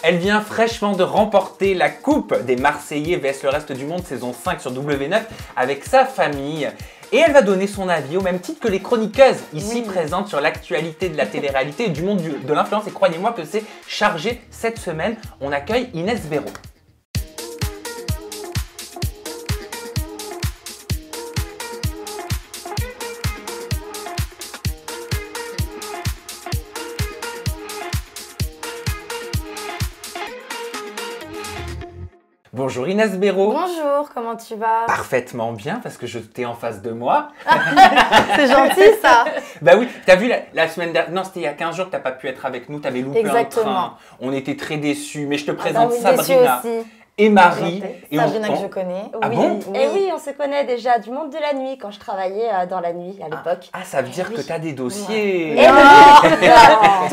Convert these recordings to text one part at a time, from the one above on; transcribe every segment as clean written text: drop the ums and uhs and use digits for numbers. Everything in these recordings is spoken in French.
Elle vient fraîchement de remporter la Coupe des Marseillais vs le reste du monde saison 5 sur W9 avec sa famille. Et elle va donner son avis au même titre que les chroniqueuses ici présentes sur l'actualité de la télé-réalité et du monde de l'influence. Et croyez-moi que c'est chargé cette semaine. On accueille Inès Béraud. Bonjour Inès Béraud. Bonjour, comment tu vas? Parfaitement bien parce que je t'ai en face de moi. C'est gentil ça. Bah oui, t'as vu la semaine dernière, non c'était il y a 15 jours que t'as pas pu être avec nous, t'avais loupé un train. On était très déçus, mais je te présente Sabrina et Marie. Et Sabrina que je connais. Ah bon? Et oui, on se connaît déjà du monde de la nuit quand je travaillait dans la nuit à l'époque. Ah, ça veut dire que t'as des dossiers. Ouais.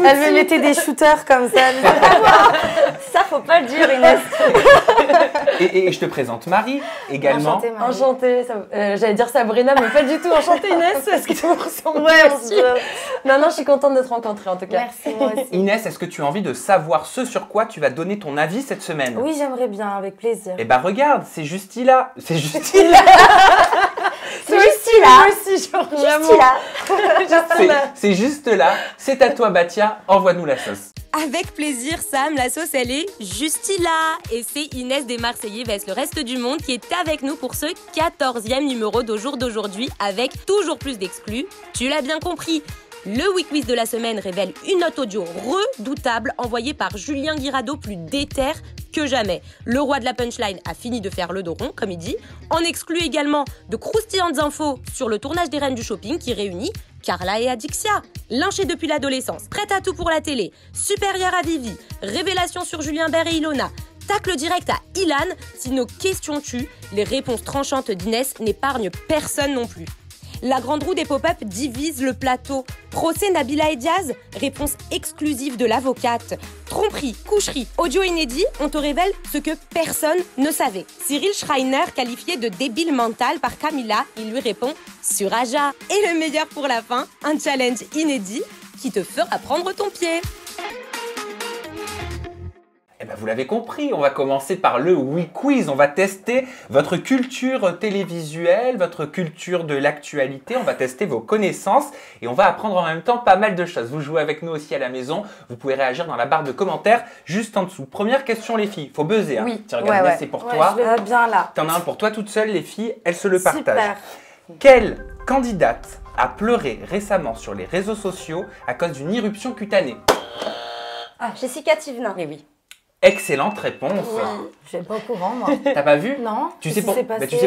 Elle me mettait des shooters comme ça. Ça, faut pas le dire, Inès. Et je te présente Marie également. Enchantée. J'allais dire Sabrina, mais pas du tout. Enchantée Inès, parce que tu me ressembles aussi. Non, je suis contente de te rencontrer en tout cas. Merci, moi aussi. Inès, est-ce que tu as envie de savoir ce sur quoi tu vas donner ton avis cette semaine? Oui, j'aimerais bien, avec plaisir. Eh ben regarde, c'est Justilla. C'est Justilla. C'est juste là. Moi aussi, C'est juste là. C'est à toi, Batia. Envoie-nous la sauce. Avec plaisir, Sam, la sauce, elle est juste là. Et c'est Inès des Marseillais vs le reste du monde qui est avec nous pour ce 14e numéro d'Au jour d'aujourd'hui avec toujours plus d'exclus. Tu l'as bien compris. Le Week-Quiz de la semaine révèle une note audio redoutable envoyée par Julien Guirado, plus déter que jamais. Le roi de la punchline a fini de faire le dos rond, comme il dit. En exclut également de croustillantes infos sur le tournage des Reines du Shopping qui réunit Carla et Adixia. Lynchée depuis l'adolescence, prête à tout pour la télé, supérieure à Vivi, révélation sur Julien Bert et Ilona, tacle direct à Ilan. Si nos questions tuent, les réponses tranchantes d'Inès n'épargnent personne non plus. La grande roue des pop-up divise le plateau. Procès Nabila et Diaz, réponse exclusive de l'avocate. Tromperie, coucherie, audio inédit, on te révèle ce que personne ne savait. Cyril Schreiner, qualifié de débile mental par Camilla, il lui répond sur Aja. Et le meilleur pour la fin, un challenge inédit qui te fera prendre ton pied. Eh ben vous l'avez compris, on va commencer par le Week-Quiz. On va tester votre culture télévisuelle, votre culture de l'actualité. On va tester vos connaissances et on va apprendre en même temps pas mal de choses. Vous jouez avec nous aussi à la maison. Vous pouvez réagir dans la barre de commentaires juste en dessous. Première question les filles, faut buzzer. Hein. Oui. Tiens, regarde, c'est pour toi. Je vais bien là. T'en as un pour toi toute seule, les filles, elles se le partagent. Super. Quelle candidate a pleuré récemment sur les réseaux sociaux à cause d'une éruption cutanée? Jessica Thivenin. Mais oui. Excellente réponse. Je suis pas au courant, moi. T'as pas vu? Non. Tu sais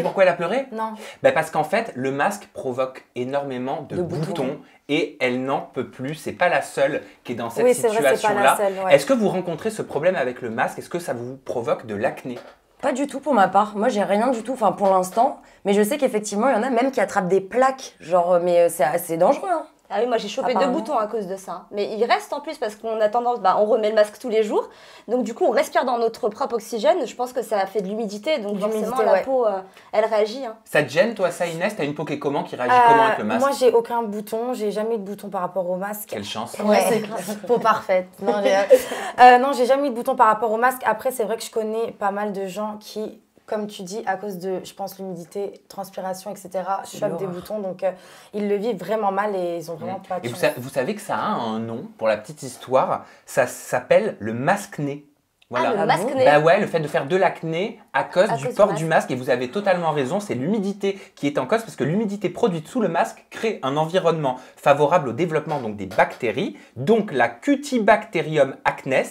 pourquoi elle a pleuré? Non. Parce qu'en fait, le masque provoque énormément de boutons et elle n'en peut plus. C'est pas la seule qui est dans cette situation-là. Est-ce que vous rencontrez ce problème avec le masque? Est-ce que ça vous provoque de l'acné? Pas du tout pour ma part. Moi, j'ai rien du tout, enfin pour l'instant. Mais je sais qu'effectivement, il y en a même qui attrapent des plaques. Genre, mais c'est assez dangereux. Hein. Ah oui, moi j'ai chopé 2 boutons à cause de ça. Mais il reste en plus parce qu'on a tendance, on remet le masque tous les jours. Donc du coup, on respire dans notre propre oxygène. Je pense que ça fait de l'humidité. Donc forcément, la peau, elle réagit. Hein. Ça te gêne, toi, ça, Inès? T'as une peau qui est comment, qui réagit comment avec le masque? Moi, j'ai aucun bouton. J'ai jamais eu de bouton par rapport au masque. Quelle chance. Ouais, c'est peau parfaite. Non, j'ai jamais eu de bouton par rapport au masque. Après, c'est vrai que je connais pas mal de gens qui, comme tu dis, à cause de, je pense, l'humidité, transpiration, etc., chopent des boutons. Donc, ils le vivent vraiment mal et ils ont vraiment pas de chance. Et vous savez que ça a un nom, pour la petite histoire, ça s'appelle le masque-nez. Voilà. Ah, le masque-nez. Bah ouais, le fait de faire de l'acné à cause du port du masque. Et vous avez totalement raison, c'est l'humidité qui est en cause parce que l'humidité produite sous le masque crée un environnement favorable au développement donc, des bactéries, donc la Cutibacterium acnes,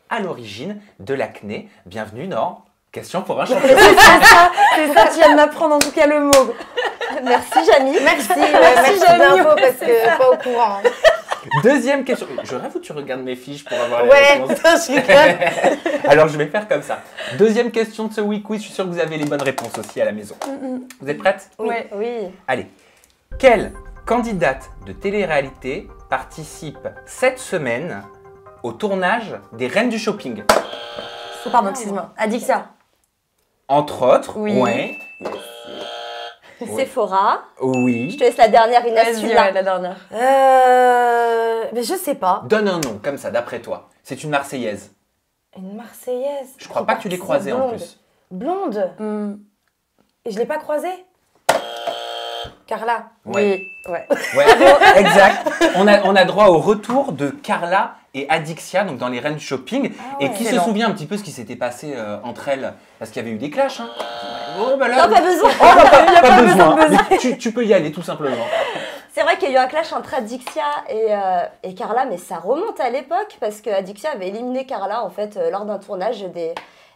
à l'origine de l'acné. Bienvenue dans Question pour un champion. C'est ça, tu viens de m'apprendre en tout cas le mot. Merci Jamy. Merci Jamy parce que pas au courant. Deuxième question. Je rêve où tu regardes mes fiches pour avoir les réponses. Alors je vais faire comme ça. Deuxième question de ce Week-Quiz. Je suis sûre que vous avez les bonnes réponses aussi à la maison. Vous êtes prêtes? Oui. Allez. Quelle candidate de télé-réalité participe cette semaine au tournage des Reines du Shopping? Pardon, excuse-moi. Adixia. Entre autres, oui. Ouais. Sephora. Oui. Je te laisse la dernière, Inès. La dernière. Mais je sais pas. Donne un nom, comme ça, d'après toi. C'est une Marseillaise. Une Marseillaise. Je crois pas que tu l'aies croisée en plus. Blonde. Et je l'ai pas croisée. Carla. Ouais. Oui, ouais. Ouais, exact. On a droit au retour de Carla et Adixia, donc dans les reines du shopping, et qui se souvient un petit peu ce qui s'était passé entre elles, parce qu'il y avait eu des clashs. Hein. Oh, bah là, non, pas besoin. Oh, pas besoin. Mais tu peux y aller tout simplement. C'est vrai qu'il y a eu un clash entre Adixia et Carla, mais ça remonte à l'époque parce que Adixia avait éliminé Carla en fait lors d'un tournage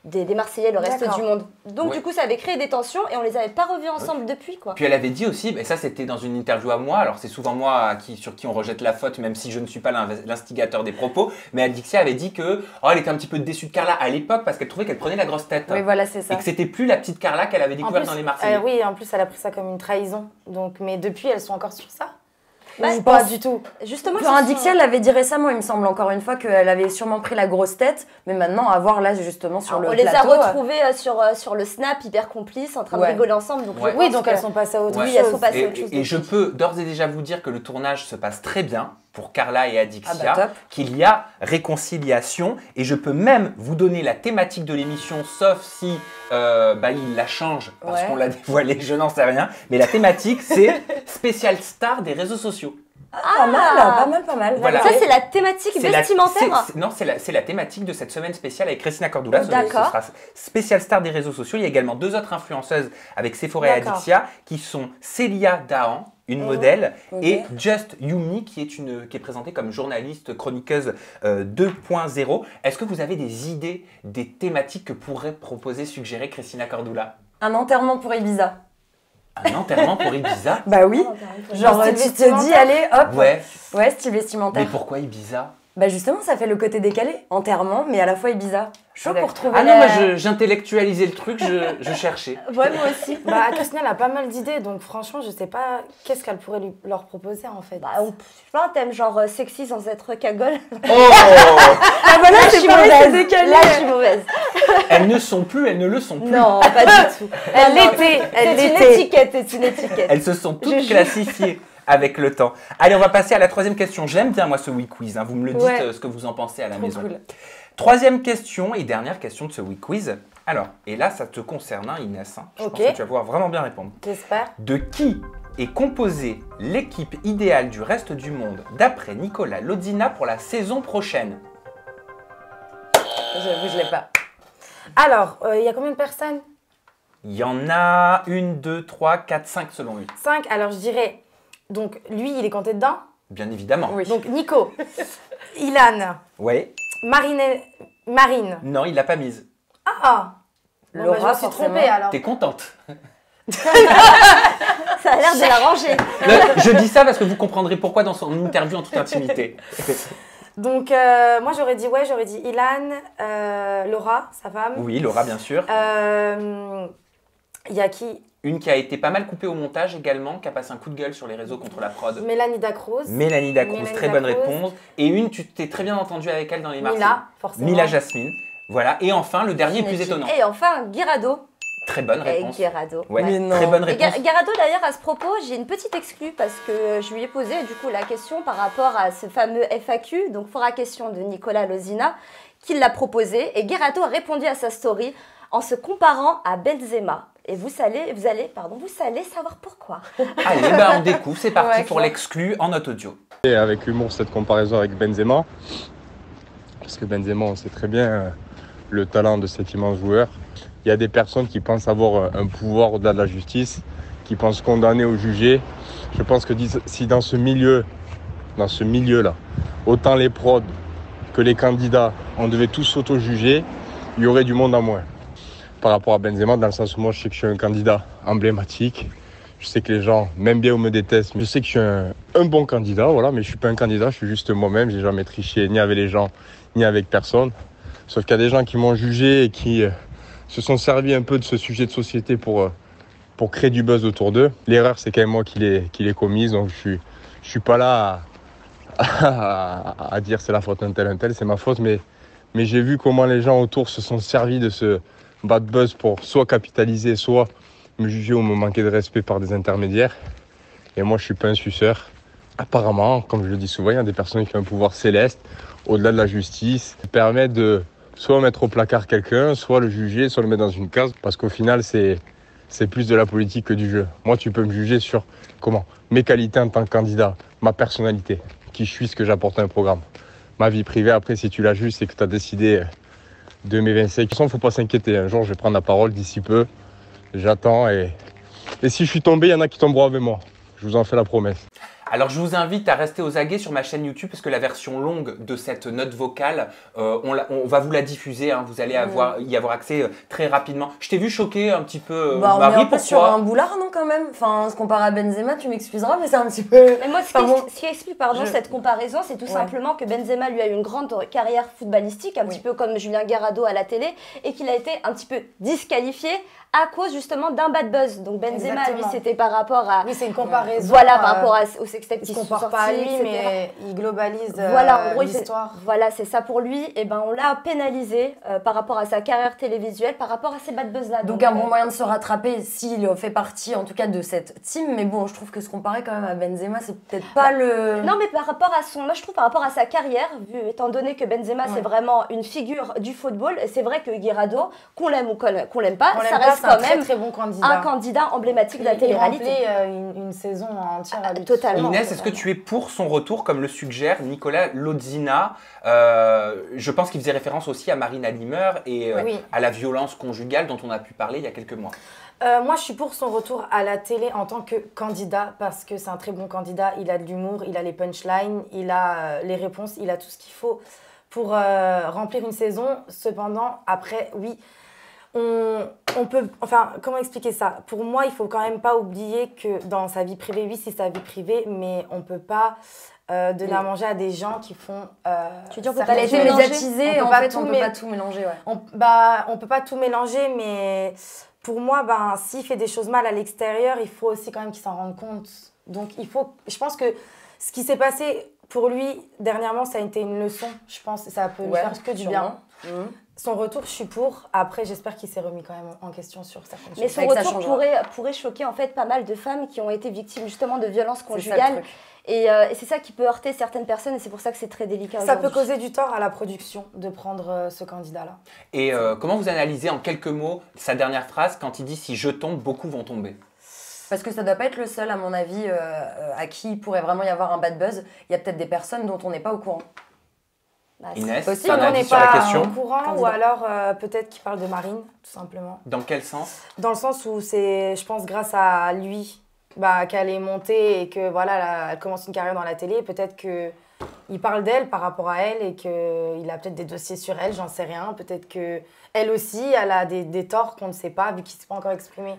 des Marseillais, le reste du monde. Donc du coup, ça avait créé des tensions et on les avait pas revus ensemble depuis quoi. Puis elle avait dit aussi, et ça c'était dans une interview à moi, alors c'est souvent moi sur qui on rejette la faute, même si je ne suis pas l'instigateur des propos, mais Adixia avait dit que elle était un petit peu déçue de Carla à l'époque parce qu'elle trouvait qu'elle prenait la grosse tête. Oui, voilà, c'est ça. Et que c'était plus la petite Carla qu'elle avait découverte dans les Marseillais. Oui, en plus elle a pris ça comme une trahison. Donc, mais depuis, elles sont encore sur ça. Bah, pas du tout. Justement, Adixia l'avait dit récemment, il me semble, encore une fois, qu'elle avait sûrement pris la grosse tête, mais maintenant, à voir là, justement, sur le plateau. On les a retrouvés sur le Snap, hyper complices, en train de rigoler ensemble. Donc oui, donc elles sont passées à autre chose. Oui, elles sont passées à autre chose. Et je peux d'ores et déjà vous dire que le tournage se passe très bien pour Carla et Adixia, qu'il y a réconciliation, et je peux même vous donner la thématique de l'émission, sauf si il la change, parce qu'on l'a dévoilé, je n'en sais rien, mais la thématique, c'est spécial star des réseaux sociaux. Pas mal. Voilà. Ça, c'est la thématique vestimentaire. Non, c'est la thématique de cette semaine spéciale avec Christina Cordula. Ce D'accord. sera spécial star des réseaux sociaux. Il y a également 2 autres influenceuses avec Sephora et Adixia qui sont Célia Dahan, une modèle, et Just Yumi qui est présentée comme journaliste chroniqueuse 2.0. Est-ce que vous avez des idées des thématiques que pourrait suggérer Christina Cordula? Un enterrement pour Ibiza. Un enterrement pour Ibiza? Bah oui. Genre tu te dis allez hop. Ouais, style vestimentaire. Mais pourquoi Ibiza? Bah justement, ça fait le côté décalé. Enterrement, mais à la fois Ibiza. Chaud pour trouver. Ah non, moi j'intellectualisais le truc, je cherchais. Ouais, moi aussi. Bah, Christina, elle a pas mal d'idées, donc franchement, je sais pas qu'est-ce qu'elle pourrait leur proposer en fait. Bah, je sais pas, un thème genre sexy sans être cagole. Oh ah bah là, c'est pareil, c'est décalé. Là, je suis mauvaise. Elles ne sont plus, elles ne le sont plus. Non, pas du tout. C'est une étiquette. Elles se sont toutes classifiées avec le temps. Allez, on va passer à la 3e question. J'aime bien moi ce Week Quiz, vous me le dites ce que vous en pensez à la maison. Cool. 3e question et dernière question de ce Week Quiz. Alors, et là ça te concerne Inès, je pense que tu vas pouvoir vraiment bien répondre. J'espère. De qui est composée l'équipe idéale du reste du monde d'après Nicolas Lodzina pour la saison prochaine? J'avoue, je l'ai pas. Alors, il y a combien de personnes? Il y en a 1, 2, 3, 4, 5 selon lui. 5, alors je dirais, donc lui il est compté dedans? Bien évidemment. Oui. Donc Nico, Ilan, Marine. Non, il l'a pas mise. Ah bon, Laura, je me suis trompée alors. T'es contente? Ça a l'air de l'arranger. Je dis ça parce que vous comprendrez pourquoi dans son interview en toute intimité. Donc, moi, j'aurais dit Ilan, Laura, sa femme. Oui, Laura, bien sûr. Il y a qui? Une qui a été pas mal coupée au montage également, qui a passé un coup de gueule sur les réseaux contre la prod. Mélanie Dacruz. Mélanie Dacruz, très bonne réponse. Et une, tu t'es très bien entendu avec elle dans les Marseillais. Mila, forcément. Mila Jasmine. Voilà. Et enfin, le dernier plus étonnant. Et enfin, Guirado. Très bonne réponse. Guirado. Ouais, très bonne réponse. Et Guirado, d'ailleurs, à ce propos, j'ai une petite exclue parce que je lui ai posé du coup la question par rapport à ce fameux FAQ, donc fera question de Nicolas Lodzina, qui l'a proposé. Et Guirado a répondu à sa story en se comparant à Benzema. Et vous allez savoir pourquoi. Allez, on découvre, c'est parti pour l'exclu en note audio. Et avec humour, cette comparaison avec Benzema, parce que Benzema, on sait très bien le talent de cet immense joueur. Il y a des personnes qui pensent avoir un pouvoir au-delà de la justice, qui pensent condamner ou juger. Je pense que si dans ce milieu-là, autant les prods que les candidats, on devait tous s'auto-juger, il y aurait du monde en moins. Par rapport à Benzema, dans le sens où moi je sais que je suis un candidat emblématique. Je sais que les gens m'aiment bien ou me détestent, mais je sais que je suis un bon candidat, voilà, mais je ne suis pas un candidat, je suis juste moi-même. J'ai jamais triché ni avec les gens, ni avec personne. Sauf qu'il y a des gens qui m'ont jugé et qui se sont servis un peu de ce sujet de société pour créer du buzz autour d'eux. L'erreur, c'est quand même moi qui l'ai commise, donc je suis pas là à dire c'est la faute d'un tel, c'est ma faute, mais j'ai vu comment les gens autour se sont servis de ce bad buzz pour soit capitaliser, soit me juger ou me manquer de respect par des intermédiaires. Et moi, je suis pas un suceur. Apparemment, comme je le dis souvent, il y a des personnes qui ont un pouvoir céleste, au-delà de la justice, qui permettent de soit mettre au placard quelqu'un, soit le juger, soit le mettre dans une case. Parce qu'au final, c'est plus de la politique que du jeu. Moi, tu peux me juger sur mes qualités en tant que candidat, ma personnalité, qui je suis, ce que j'apporte à un programme. Ma vie privée, après, si tu la juges, c'est que tu as décidé de m'évincer. De toute façon, il ne faut pas s'inquiéter. Un jour, je vais prendre la parole d'ici peu. J'attends et si je suis tombé, il y en a qui tomberont avec moi. Je vous en fais la promesse. Alors je vous invite à rester aux aguets sur ma chaîne YouTube parce que la version longue de cette note vocale, on va vous la diffuser, hein, vous allez y avoir accès très rapidement. Je t'ai vu choquer un petit peu, on Marie, est un peu sur pourquoi? un boulard, non, quand même. Enfin, se comparer à Benzema, tu m'excuseras, mais c'est un petit peu... Mais moi, ce qui explique cette comparaison, c'est tout simplement que Benzema, lui, a eu une grande carrière footballistique, un petit peu comme Julien Guirado à la télé, et qu'il a été un petit peu disqualifié à cause justement d'un bad buzz. Donc Benzema, lui, c'était par rapport à... Oui, c'est une comparaison. Par rapport au sextape qui se compare pas à lui, mais il globalise en gros, l'histoire. Voilà, c'est ça pour lui. Et ben, on l'a pénalisé par rapport à sa carrière télévisuelle, par rapport à ces bad buzz-là. Donc un bon moyen de se rattraper s'il fait partie, en tout cas, de cette team. Mais bon, je trouve que se comparer quand même à Benzema, c'est peut-être pas le... Non, mais par rapport à moi, je trouve par rapport à sa carrière, étant donné que Benzema, c'est vraiment une figure du football, c'est vrai que Guirado, qu'on l'aime ou qu'on l'aime pas, ça reste quand même très bon candidat. Un candidat emblématique de la télé-réalité. Il a une saison entière. Totalement. Inès, est-ce que tu es pour son retour, comme le suggère Nicolas Lodzina? Je pense qu'il faisait référence aussi à Marina Limer et à la violence conjugale dont on a pu parler il y a quelques mois. Moi, je suis pour son retour à la télé en tant que candidat parce que c'est un très bon candidat. Il a de l'humour, il a les punchlines, il a les réponses, il a tout ce qu'il faut pour remplir une saison. Cependant, après, oui, on peut... Enfin, comment expliquer ça? Pour moi, il faut quand même pas oublier que dans sa vie privée, oui, c'est sa vie privée, mais on peut pas donner à manger à des gens qui font... tu veux dire, on peut pas les médiatiser, on peut pas tout mélanger. Ouais. On peut pas tout mélanger, mais pour moi, s'il fait des choses mal à l'extérieur, il faut aussi quand même qu'il s'en rende compte. Donc, je pense que ce qui s'est passé pour lui dernièrement, ça a été une leçon, je pense, ça peut lui faire que du bien. Son retour, je suis pour. Après, j'espère qu'il s'est remis quand même en question sur certaines choses. Mais son retour pourrait choquer en fait pas mal de femmes qui ont été victimes justement de violences conjugales. Et c'est ça qui peut heurter certaines personnes et c'est pour ça que c'est très délicat. Ça peut causer du tort à la production de prendre ce candidat-là. Et comment vous analysez en quelques mots sa dernière phrase quand il dit « si je tombe, beaucoup vont tomber ». Parce que ça ne doit pas être le seul, à mon avis, à qui il pourrait vraiment y avoir un bad buzz. Il y a peut-être des personnes dont on n'est pas au courant. Inès, aussi, on n'est pas au courant, ou alors peut-être qu'il parle de Marine, tout simplement. Dans quel sens? Dans le sens où c'est, je pense, grâce à lui qu'elle est montée et que voilà, elle commence une carrière dans la télé. Peut-être qu'il parle d'elle par rapport à elle et qu'il a peut-être des dossiers sur elle, j'en sais rien. Peut-être qu'elle aussi, elle a des torts qu'on ne sait pas, vu qu'il ne s'est pas encore exprimé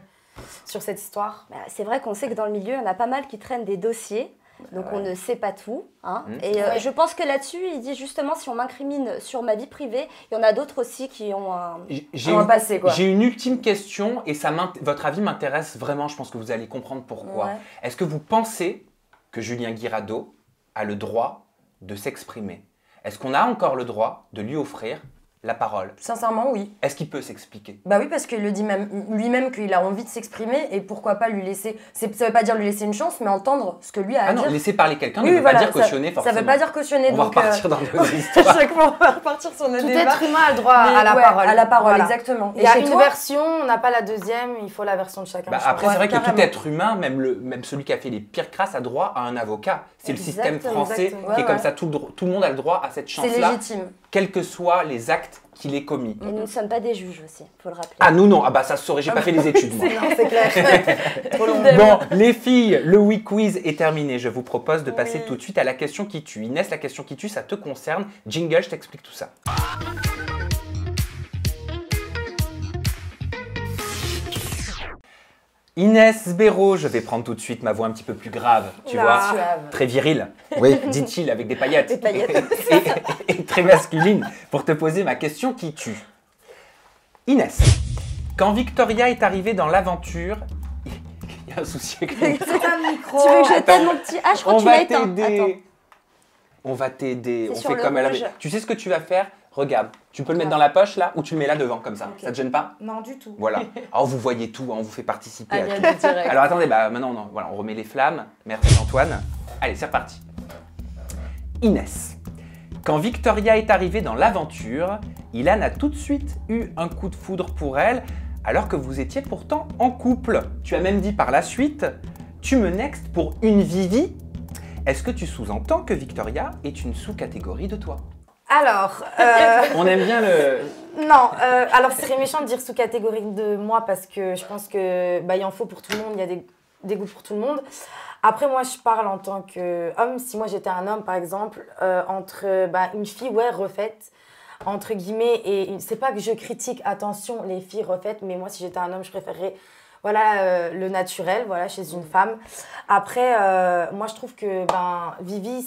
sur cette histoire. C'est vrai qu'on sait que dans le milieu, il y en a pas mal qui traînent des dossiers. Donc on ne sait pas tout. Et je pense que là-dessus, il dit justement, si on m'incrimine sur ma vie privée, il y en a d'autres aussi qui ont un passé. J'ai une ultime question et votre avis m'intéresse vraiment, je pense que vous allez comprendre pourquoi. Est-ce que vous pensez que Julien Guirado a le droit de s'exprimer? Est-ce qu'on a encore le droit de lui offrir la parole? Sincèrement, oui. Est-ce qu'il peut s'expliquer? Bah oui, parce qu'il le dit lui-même qu'il a envie de s'exprimer et pourquoi pas lui laisser... Ça veut pas dire lui laisser une chance, mais entendre ce que lui a à dire. Ah non, laisser parler quelqu'un ne veut pas dire cautionner forcément. Ça veut pas dire cautionner. On va repartir dans nos histoires. À chaque fois, on va repartir sur nos débats. Tout être humain a le droit à la parole. À la parole, voilà. exactement. Il y a une version, on n'a pas la deuxième, il faut la version de chacun. Après, c'est vrai que tout être humain, même celui qui a fait les pires crasses, a droit à un avocat. C'est le système français qui est comme ça. Tout le monde a le droit à cette chance-là. C'est légitime. Quels que soient les actes qu'il ait commis. Et nous ne sommes pas des juges aussi, il faut le rappeler. Ah nous non, ça se saurait, j'ai pas fait les études moi. Non, c'est clair. Bon, les filles, le We Quiz est terminé. Je vous propose de passer tout de suite à la question qui tue. Inès, la question qui tue, ça te concerne. Jingle, je t'explique tout ça. Inès Béraud, je vais prendre tout de suite ma voix un petit peu plus grave, tu vois, très virile, oui, dit-il avec des paillettes, et très masculine, pour te poser ma question qui tue. Inès, quand Victoria est arrivée dans l'aventure, il y a un souci avec le micro. C'est un micro. Tu veux que je t'aide mon petit... Ah, je crois que tu l'as éteint. On va t'aider, on sur fait le comme elle rouge. avait. Tu sais ce que tu vas faire? Regarde, tu peux le mettre dans la poche là ou tu le mets là devant comme ça. Ça te gêne pas? Non, du tout. Voilà. Oh, vous voyez tout, on vous fait participer à tout. Direct. Alors attendez, maintenant voilà, on remet les flammes. Merci Antoine. Allez, c'est reparti. Inès. Quand Victoria est arrivée dans l'aventure, Ilan a tout de suite eu un coup de foudre pour elle, alors que vous étiez pourtant en couple. Tu as même dit par la suite « Tu me next pour une Vivi ». Est-ce que tu sous-entends que Victoria est une sous-catégorie de toi? Alors, On aime bien le... non, alors ce serait méchant de dire sous-catégorie de moi parce que je pense que il en faut pour tout le monde, il y a des goûts pour tout le monde. Après, moi, je parle en tant qu'homme. Si moi, j'étais un homme, par exemple, entre une fille, refaite, entre guillemets, et c'est pas que je critique, attention, les filles refaites, mais moi, si j'étais un homme, je préférerais le naturel, chez une femme. Après, moi, je trouve que Vivi,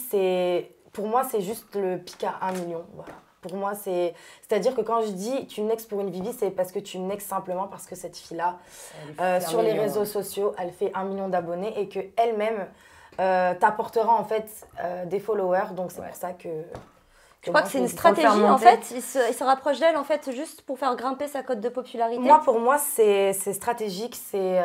pour moi, c'est juste le pic à 1 million. Voilà. Pour moi, c'est-à-dire que quand je dis tu nexes pour une Vivi, c'est parce que tu nexes simplement parce que cette fille-là, sur les réseaux sociaux, elle fait 1 million d'abonnés et qu'elle-même t'apportera en fait des followers. Donc c'est pour ça que... Je crois que c'est une stratégie en fait. Il se rapproche d'elle en fait juste pour faire grimper sa cote de popularité. Pour moi, c'est stratégique, c'est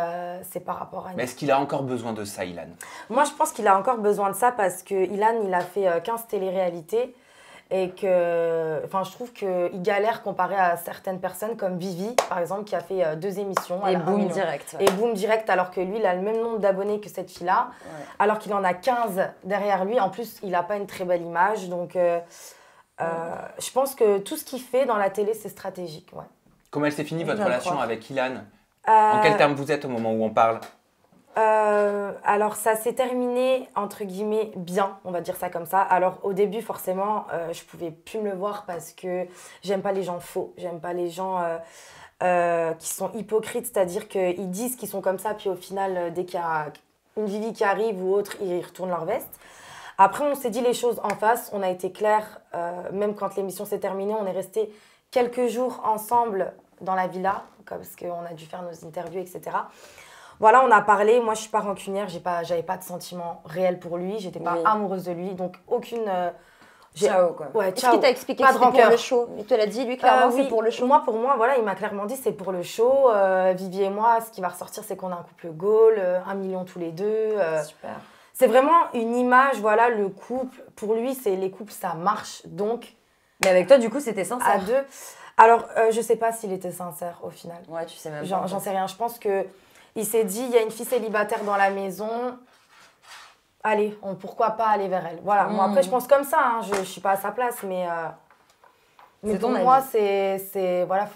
par rapport à... Mais est-ce qu'il a encore besoin de ça, Ilan? Moi, je pense qu'il a encore besoin de ça parce que Ilan, il a fait 15 téléréalités. Et que, je trouve qu'il galère comparé à certaines personnes comme Vivi, par exemple, qui a fait 2 émissions. Et boom direct. Et boom direct, alors que lui, il a le même nombre d'abonnés que cette fille-là, alors qu'il en a 15 derrière lui. En plus, il n'a pas une très belle image. Donc, je pense que tout ce qu'il fait dans la télé, c'est stratégique. Ouais. Comment elle s'est finie, votre relation avec Ilan? En quels termes vous êtes au moment où on parle? Alors ça s'est terminé entre guillemets bien, on va dire ça comme ça. Alors au début forcément je pouvais plus me le voir parce que j'aime pas les gens faux, j'aime pas les gens qui sont hypocrites, c'est-à-dire qu'ils disent qu'ils sont comme ça puis au final dès qu'il y a une Vivi qui arrive ou autre, ils retournent leur veste. Après on s'est dit les choses en face, on a été clairs, même quand l'émission s'est terminée, on est resté quelques jours ensemble dans la villa parce qu'on a dû faire nos interviews, etc. Voilà, on a parlé. Moi, je suis pas rancunière. J'avais pas de sentiments réels pour lui. J'étais pas amoureuse de lui. Donc, aucune... Ciao, quoi. Ouais, Est-ce qu'il t'a expliqué que c'était pour le show? Il te l'a dit, lui, clairement, c'est pour le show? Pour moi, il m'a clairement dit c'est pour le show. Vivi et moi, ce qui va ressortir, c'est qu'on a un couple goal, 1 million tous les deux. Super. C'est vraiment une image, le couple. Pour lui, les couples, ça marche. Donc... Mais avec toi, du coup, c'était sincère? À 2. Alors, je sais pas s'il était sincère, au final. Ouais, tu sais même pas. J'en sais rien. Je pense que... Il s'est dit, il y a une fille célibataire dans la maison, allez, pourquoi pas aller vers elle. Voilà, moi après je pense comme ça, hein. Je ne suis pas à sa place, mais pour moi,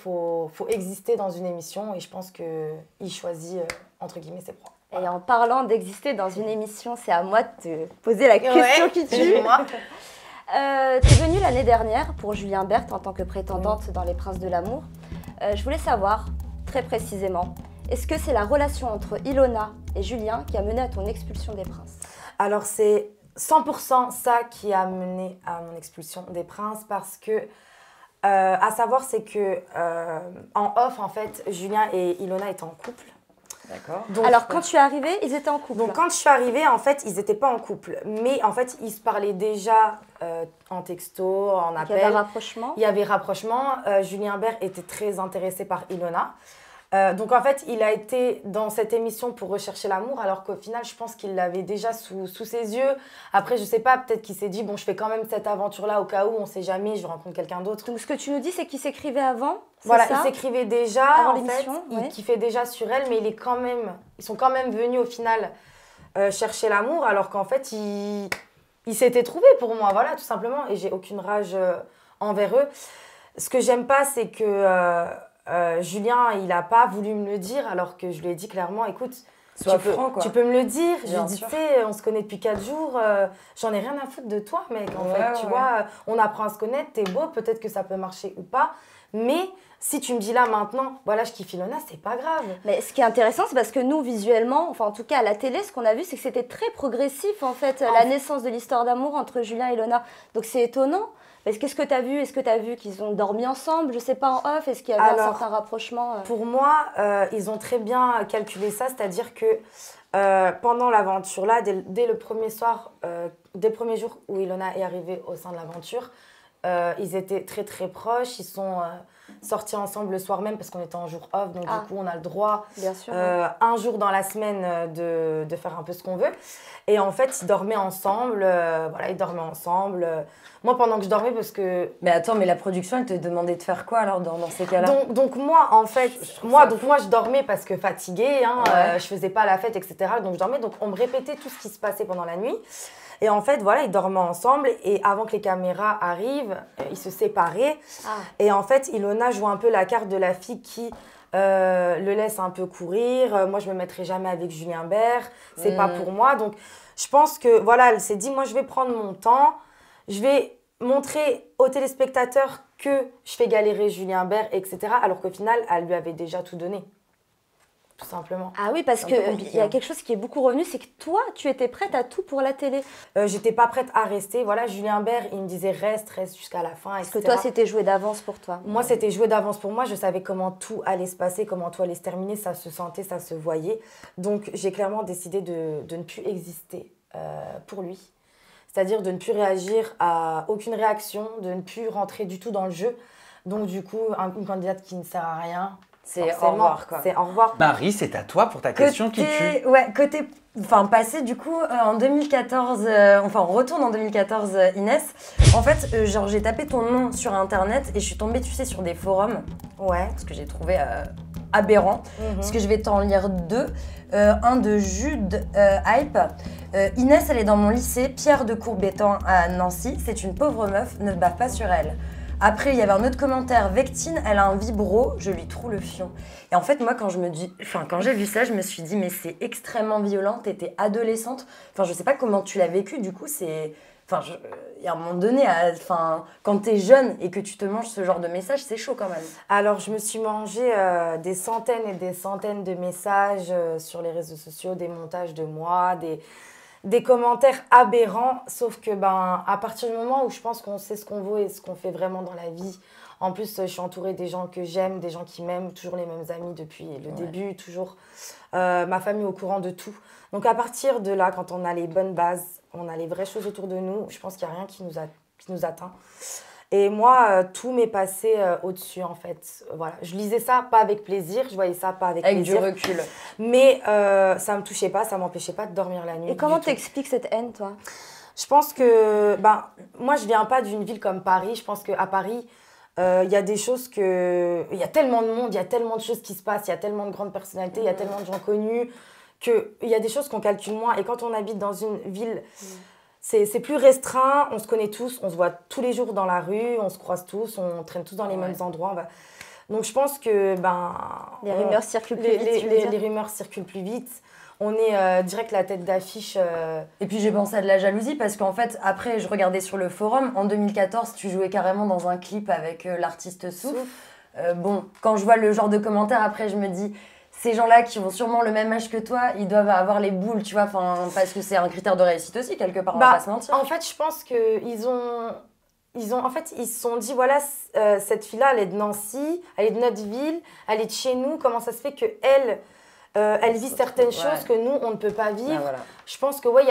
faut exister dans une émission et je pense qu'il choisit, entre guillemets, ses proies. Voilà. Et en parlant d'exister dans une émission, c'est à moi de te poser la question qui tue. Moi. Tu es venue l'année dernière pour Julien Bert en tant que prétendante dans Les Princes de l'amour. Je voulais savoir, très précisément, est-ce que c'est la relation entre Ilona et Julien qui a mené à ton expulsion des Princes? Alors c'est 100% ça qui a mené à mon expulsion des Princes parce que, à savoir c'est que en off en fait, Julien et Ilona étaient en couple. D'accord. Alors quand tu es arrivée, ils étaient en couple? Donc quand je suis arrivée, en fait, ils n'étaient pas en couple. Mais en fait, ils se parlaient déjà en texto, en appel. Il y avait rapprochement? Il y avait rapprochement. Julien Bert était très intéressé par Ilona. Donc en fait, il a été dans cette émission pour rechercher l'amour, alors qu'au final, je pense qu'il l'avait déjà sous ses yeux. Après, je sais pas, peut-être qu'il s'est dit, bon, je fais quand même cette aventure-là au cas où, on sait jamais, je rencontre quelqu'un d'autre. Donc ce que tu nous dis, c'est qu'il s'écrivait avant? Voilà, il s'écrivait déjà, avant en fait, il kiffait déjà sur elle, mais ils sont quand même venus au final chercher l'amour, alors qu'en fait, ils s'étaient trouvés pour moi, voilà, tout simplement, et j'ai aucune rage envers eux. Ce que j'aime pas, c'est que... Julien, il n'a pas voulu me le dire alors que je lui ai dit clairement, écoute, tu peux me le dire. Je lui ai dit, tu sais, on se connaît depuis 4 jours, j'en ai rien à foutre de toi, mec. En fait, tu vois, on apprend à se connaître, t'es beau, peut-être que ça peut marcher ou pas. Mais si tu me dis là maintenant, voilà, je kiffe Ilona, c'est pas grave. Mais ce qui est intéressant, c'est parce que nous, visuellement, enfin en tout cas à la télé, ce qu'on a vu, c'est que c'était très progressif en fait, la naissance de l'histoire d'amour entre Julien et Ilona. Donc c'est étonnant. Qu'est-ce que tu as vu? Est-ce que tu as vu qu'ils ont dormi ensemble? Je sais pas, en off. Est-ce qu'il y avait un certain rapprochement? Pour moi, ils ont très bien calculé ça. C'est-à-dire que pendant l'aventure, là, dès le premier soir, dès le premier jour où Ilona est arrivée au sein de l'aventure, ils étaient très très proches. sorti ensemble le soir même parce qu'on était en jour off, donc du coup on a le droit Bien sûr. un jour dans la semaine de faire un peu ce qu'on veut. Et en fait, ils dormaient ensemble, voilà, ils dormaient ensemble. Moi, pendant que je dormais, parce que... Mais attends, mais la production, elle te demandait de faire quoi alors dans ces cas-là? Donc moi, en fait, moi, je dormais parce que fatiguée, hein, je faisais pas la fête, etc. Donc je dormais, donc on me répétait tout ce qui se passait pendant la nuit. Et en fait, voilà, ils dormaient ensemble et avant que les caméras arrivent, ils se séparaient. Et en fait, Ilona joue un peu la carte de la fille qui le laisse un peu courir. Moi, je me mettrai jamais avec Julien Bert. C'est pas pour moi. Donc, je pense que, voilà, elle s'est dit, moi, je vais prendre mon temps. Je vais montrer aux téléspectateurs que je fais galérer Julien Bert, etc. Alors qu'au final, elle lui avait déjà tout donné. Tout simplement. Ah oui, parce qu'il y a quelque chose qui est beaucoup revenu, c'est que toi, tu étais prête à tout pour la télé. J'étais pas prête à rester. Voilà, Julien Bert, il me disait reste jusqu'à la fin, etc. Parce que toi, c'était joué d'avance pour toi. Moi, c'était joué d'avance pour moi. Je savais comment tout allait se passer, comment tout allait se terminer. Ça se sentait, ça se voyait. Donc, j'ai clairement décidé de ne plus exister pour lui. C'est-à-dire de ne plus réagir à aucune réaction, de ne plus rentrer du tout dans le jeu. Donc, du coup, une candidate qui ne sert à rien... C'est au revoir, quoi. C'est au revoir. Marie, c'est à toi pour ta question qui tue. Ouais, passé du coup en 2014, on retourne en 2014, Inès. En fait, j'ai tapé ton nom sur internet et je suis tombée, tu sais, sur des forums. Ouais. Ce que j'ai trouvé aberrant. Parce que je vais t'en lire deux. Un de Jude Hype. Inès, elle est dans mon lycée, Pierre de Courbétan à Nancy. C'est une pauvre meuf, ne bave pas sur elle. Après, il y avait un autre commentaire. Vectine, elle a un vibro, je lui trouve le fion. Et en fait, moi, quand j'ai vu ça, je me suis dit, mais c'est extrêmement violent. T'étais adolescente. Enfin, je sais pas comment tu l'as vécu. Du coup, il y a un moment donné, quand t'es jeune et que tu te manges ce genre de message, c'est chaud quand même. Alors, je me suis mangé des centaines et des centaines de messages sur les réseaux sociaux, des montages de moi, des commentaires aberrants, sauf que à partir du moment où je pense qu'on sait ce qu'on vaut et ce qu'on fait vraiment dans la vie, en plus je suis entourée des gens que j'aime, des gens qui m'aiment, toujours les mêmes amis depuis le début, toujours ma famille au courant de tout. Donc à partir de là, quand on a les bonnes bases, on a les vraies choses autour de nous, je pense qu'il n'y a rien qui nous atteint. Et moi, tout m'est passé au-dessus, en fait. Voilà. Je lisais ça pas avec plaisir, je voyais ça pas avec plaisir. Avec du recul. Mais ça me touchait pas, ça m'empêchait pas de dormir la nuit. Et comment t'expliques cette haine, toi? Je pense que, moi, je viens pas d'une ville comme Paris. Je pense qu'à Paris, il y a des choses que... Il y a tellement de monde, il y a tellement de choses qui se passent, il y a tellement de grandes personnalités, il y a tellement de gens connus, qu'il y a des choses qu'on calcule moins. Et quand on habite dans une ville... C'est plus restreint, on se connaît tous, on se voit tous les jours dans la rue, on se croise tous, on traîne tous dans les mêmes endroits. Donc je pense que les rumeurs circulent plus vite. Les rumeurs circulent plus vite. On est direct la tête d'affiche. Et puis j'ai pensé à de la jalousie parce qu'en fait, après, je regardais sur le forum, en 2014, tu jouais carrément dans un clip avec l'artiste Souf. Quand je vois le genre de commentaires, après, je me dis... Ces gens-là qui ont sûrement le même âge que toi, ils doivent avoir les boules, tu vois, parce que c'est un critère de réussite aussi, quelque part, on va pas se mentir. En fait, je pense qu'ils ils se sont dit, voilà, cette fille-là, elle est de Nancy, elle est de notre ville, elle est de chez nous, comment ça se fait qu'elle elle vit certaines choses que nous, on ne peut pas vivre. Voilà. Je pense que, il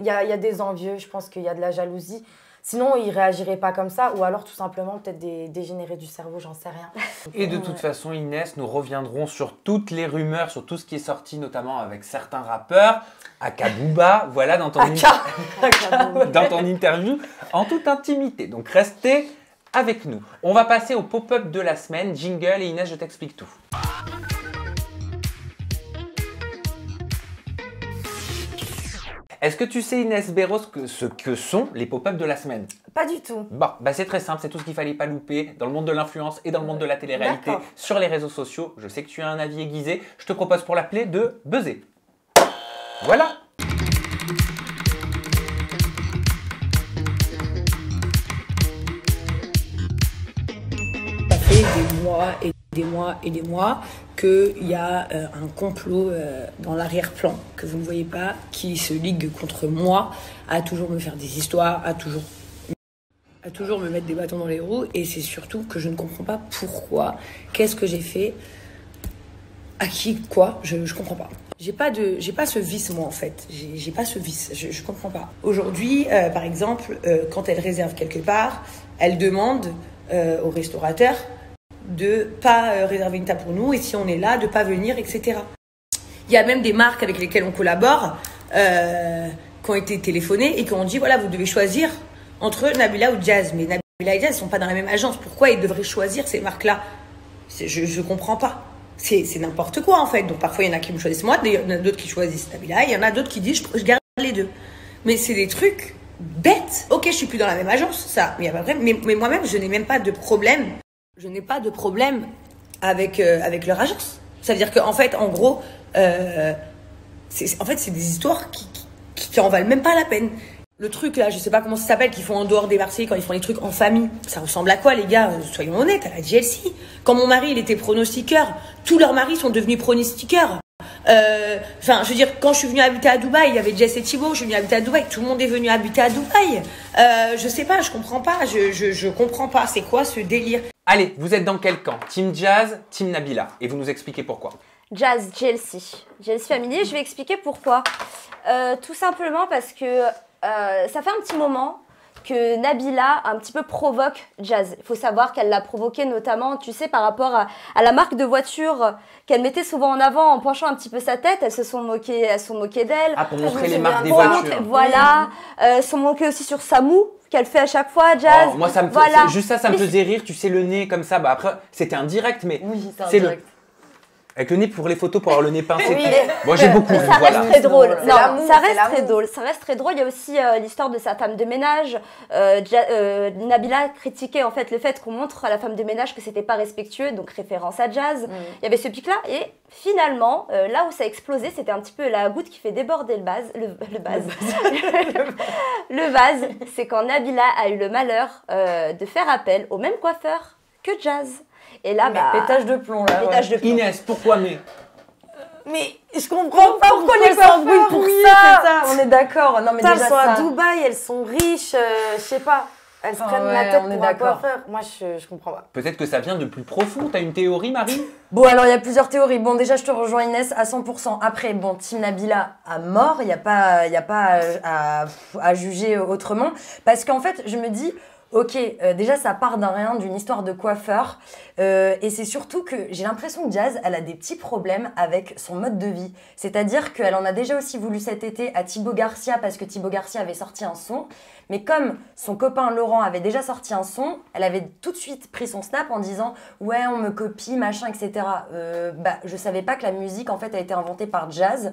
y a des envieux, je pense qu'il y a de la jalousie. Sinon, ils ne réagiraient pas comme ça, ou alors tout simplement peut-être des dégénérés du cerveau, j'en sais rien. Et de toute façon, Inès, nous reviendrons sur toutes les rumeurs, sur tout ce qui est sorti, notamment avec certains rappeurs. Aka Booba, voilà, dans ton interview, en toute intimité. Donc restez avec nous. On va passer au pop-up de la semaine. Jingle et Inès, je t'explique tout. Est-ce que tu sais, Inès Béros, ce que sont les pop-up de la semaine? Pas du tout. Bon, c'est très simple, c'est tout ce qu'il fallait pas louper dans le monde de l'influence et dans le monde de la télé-réalité sur les réseaux sociaux. Je sais que tu as un avis aiguisé. Je te propose pour l'appeler de buzzer. Voilà. Ça fait des mois et des mois et des mois qu'il y a un complot dans l'arrière-plan que vous ne voyez pas, qui se ligue contre moi, à toujours me faire des histoires, à toujours me mettre des bâtons dans les roues. Et c'est surtout que je ne comprends pas pourquoi, qu'est-ce que j'ai fait, à qui, quoi, je comprends pas. J'ai pas ce vice, moi, en fait. J'ai pas ce vice, je comprends pas. Aujourd'hui, par exemple, quand elle réserve quelque part, elle demande au restaurateur de pas réserver une table pour nous et si on est là, de pas venir, etc. Il y a même des marques avec lesquelles on collabore qui ont été téléphonées et qui ont dit voilà, vous devez choisir entre Nabila ou Jazz. Mais Nabila et Jazz ne sont pas dans la même agence. Pourquoi ils devraient choisir ces marques-là? Je comprends pas. C'est n'importe quoi en fait. Donc parfois il y en a qui me choisissent moi, il y en a d'autres qui choisissent Nabila, il y en a d'autres qui disent je garde les deux. Mais c'est des trucs bêtes. Ok, je suis plus dans la même agence, ça, mais il y a pas de problème. Mais moi-même, je n'ai même pas de problème. Je n'ai pas de problème avec leur agence. C'est-à-dire qu'en fait, en gros, c'est des histoires qui en valent même pas la peine. Le truc là, je sais pas comment ça s'appelle, qu'ils font en dehors des Marseillais quand ils font les trucs en famille. Ça ressemble à quoi les gars? Soyons honnêtes, à la JLC. Quand mon mari il était pronostiqueur, tous leurs maris sont devenus pronostiqueurs. Enfin, je veux dire, quand je suis venue habiter à Dubaï, il y avait Jess et Thibaut, je suis venue habiter à Dubaï, tout le monde est venu habiter à Dubaï. Je sais pas, je comprends pas, je comprends pas, c'est quoi ce délire? Allez, vous êtes dans quel camp? Team Jazz, Team Nabila? Et vous nous expliquez pourquoi. Jazz, JLC. JLC Family, je vais expliquer pourquoi. Tout simplement parce que ça fait un petit moment que Nabila un petit peu provoque Jazz. Il faut savoir qu'elle l'a provoqué notamment, tu sais, par rapport à la marque de voiture qu'elle mettait souvent en avant en penchant un petit peu sa tête. Elles se sont moquées d'elle. Ah, pour montrer les marques des voitures. Voilà. Elles se sont moquées aussi sur Samou, qu'elle fait à chaque fois, Jazz. Oh, moi, ça me juste ça me faisait rire. Tu sais, le nez comme ça. Bah, après, c'était indirect, mais Oui, c'est indirect. Avec le nez pour les photos, pour avoir le nez pincé. Oui. Moi, j'ai beaucoup ri, Ça reste très drôle. C'est Non, l'amour, ça reste c'est très l'amour. drôle. Ça reste très drôle. Il y a aussi l'histoire de sa femme de ménage. Nabila critiquait en fait le fait qu'on montre à la femme de ménage que c'était pas respectueux, donc référence à Jazz. Il y avait ce pic-là et finalement, là où ça a explosé, c'était un petit peu la goutte qui fait déborder le vase. Le vase, c'est quand Nabila a eu le malheur de faire appel au même coiffeur que Jazz. Et là, Pétage de plomb là. pétage de plomb. Inès, pourquoi mais Mais je comprends pas pourquoi les s'embrouillent coiffeurs, pour oui, ça. c'est ça. On est d'accord. Non mais Putain, déjà elles sont à ça. Dubaï, elles sont riches, je sais pas. Elles se prennent la ouais, tête on est pour un d'accord. coiffeur. Moi, je comprends pas. peut-être que ça vient de plus profond. T'as une théorie, Marie? Bon, alors il y a plusieurs théories. Bon, déjà, je te rejoins Inès à 100%. Après, bon, Team Nabila à mort, il n'y a pas à juger autrement. Parce qu'en fait, je me dis, ok, déjà, ça part d'un rien, d'une histoire de coiffeur. Et c'est surtout que j'ai l'impression que Jazz, elle a des petits problèmes avec son mode de vie. C'est-à-dire qu'elle en a déjà aussi voulu cet été à Thibaut Garcia, parce que Thibaut Garcia avait sorti un son. Mais comme son copain Laurent avait déjà sorti un son, elle avait tout de suite pris son snap en disant « Ouais, on me copie, machin, etc. » Je savais pas que la musique, en fait, a été inventée par Jazz.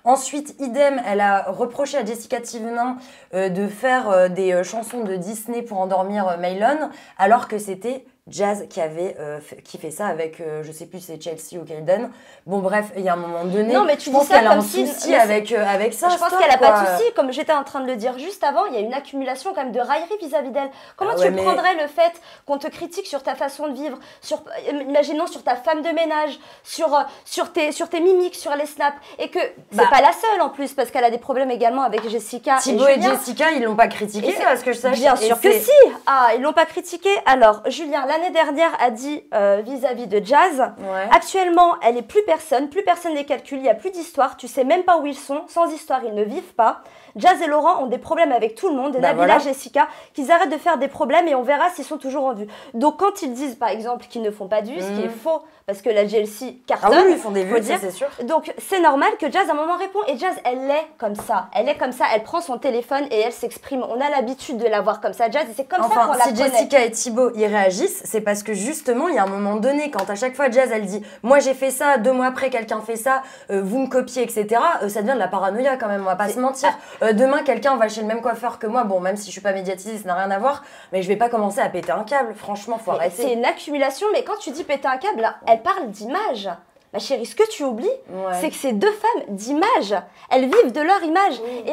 Ensuite, idem, elle a reproché à Jessica Thivenin de faire des chansons de Disney pour endormir Maylon, alors que c'était Jazz qui fait ça avec, je sais plus si c'est Chelsea ou Kaiden. Bon bref, il y a un moment donné, Non, mais tu je pense dis ça qu'elle a un comme si- souci mais avec ça. Je pense stop, qu'elle a quoi. pas de souci. Comme j'étais en train de le dire juste avant, il y a une accumulation quand même de raillerie vis-à-vis d'elle. Comment Ah tu ouais, mais- prendrais le fait qu'on te critique sur ta façon de vivre, imaginons sur ta femme de ménage, sur tes mimiques, sur les snaps, et que c'est pas la seule en plus, parce qu'elle a des problèmes également avec Jessica Thibaut et Julien. Jessica, ils l'ont pas critiqué, Et c'est- parce que je sache. Bien Et sûr que c'est- si. Ah, ils l'ont pas critiqué. Alors, Julien, l'année dernière, a dit vis-à-vis de Jazz, Ouais. actuellement, elle est plus personne les calcule, il n'y a plus d'histoire, tu sais même pas où ils sont, sans histoire, ils ne vivent pas. Jazz et Laurent ont des problèmes avec tout le monde, et Bah Nabila, voilà. Jessica, qu'ils arrêtent de faire des problèmes et on verra s'ils sont toujours en vue. Donc, quand ils disent, par exemple, qu'ils ne font pas de vues, ce qui est faux, parce que la JLC Ah cartonne, oui, ils font des faut vues, dire. ça, c'est sûr. Donc, c'est normal que Jazz, à un moment, répond. Et Jazz, elle est comme ça. Elle est comme ça. Elle prend son téléphone et elle s'exprime. On a l'habitude de la voir comme ça, Jazz. Et c'est comme ça qu'on Enfin, la si connaît. Jessica et Thibaut y réagissent, c'est parce que justement, il y a un moment donné, quand à chaque fois Jazz, elle dit « Moi, j'ai fait ça, 2 mois après, quelqu'un fait ça, vous me copiez, etc. Ça devient de la paranoïa quand même, on va pas se mentir. Demain, quelqu'un va chez le même coiffeur que moi, bon, même si je suis pas médiatisée, ça n'a rien à voir, mais je vais pas commencer à péter un câble, franchement, faut Mais arrêter. c'est une accumulation. Mais quand tu dis péter un câble, là, elle parle d'image. Ma chérie, ce que tu oublies, Ouais. c'est que ces deux femmes d'image, elles vivent de leur image. Et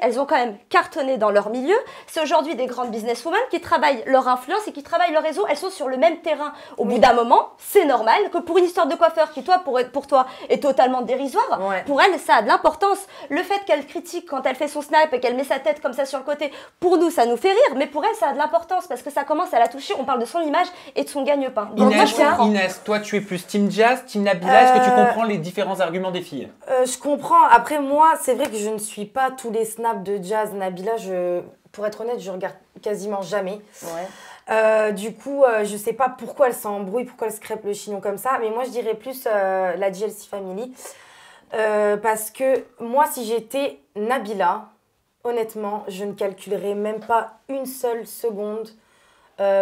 elles ont quand même cartonné dans leur milieu. C'est aujourd'hui des grandes businesswomen qui travaillent leur influence et qui travaillent leur réseau. Elles sont sur le même terrain. Au bout d'un moment, c'est normal que pour une histoire de coiffeur qui, toi, pour toi, est totalement dérisoire, Ouais. pour elle, ça a de l'importance. Le fait qu'elle critique quand elle fait son snap et qu'elle met sa tête comme ça sur le côté, pour nous, ça nous fait rire. Mais pour elle, ça a de l'importance parce que ça commence à la toucher. On parle de son image et de son gagne-pain. Donc moi, je comprends. Inès, toi, tu es plus Team Jazz, Team Nabila. Est-ce que tu comprends les différents arguments des filles? Je comprends. Après, moi, c'est vrai que je ne suis pas tous les snaps de Jazz, Nabila. Pour être honnête, je regarde quasiment jamais. Ouais. Du coup, je sais pas pourquoi elle s'embrouille, pourquoi elle se crêpe le chignon comme ça, mais moi je dirais plus la JLC Family. Parce que moi, si j'étais Nabila, honnêtement, je ne calculerais même pas une seule seconde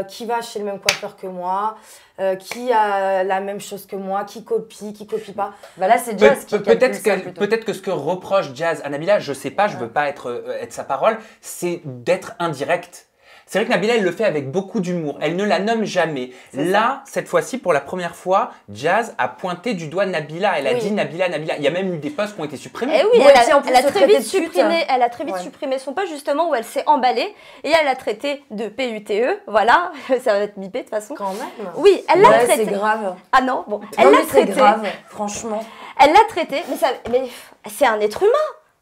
qui va chez le même coiffeur que moi, qui a la même chose que moi, qui copie pas. Bah là, c'est Jazz qui calcule ça plutôt. Peut-être que ce que reproche Jazz à Nabila, je sais pas, je veux pas être sa parole, c'est d'être indirect. C'est vrai que Nabila, elle le fait avec beaucoup d'humour. Elle ne la nomme jamais. Là, cette fois-ci, pour la première fois, Jazz a pointé du doigt Nabila. Elle a dit Nabila, Nabila. Il y a même eu des posts qui ont été supprimés. Et oui, Bon, elle a très vite supprimé son post justement où elle s'est emballée et elle l'a traité de PUTE. Voilà, ça va être bipé de toute façon. Quand même. Oui, elle l'a traité. C'est grave. Ah non, bon, Non, elle l'a mais c'est traité. grave, franchement. Elle l'a traité, mais c'est un être humain.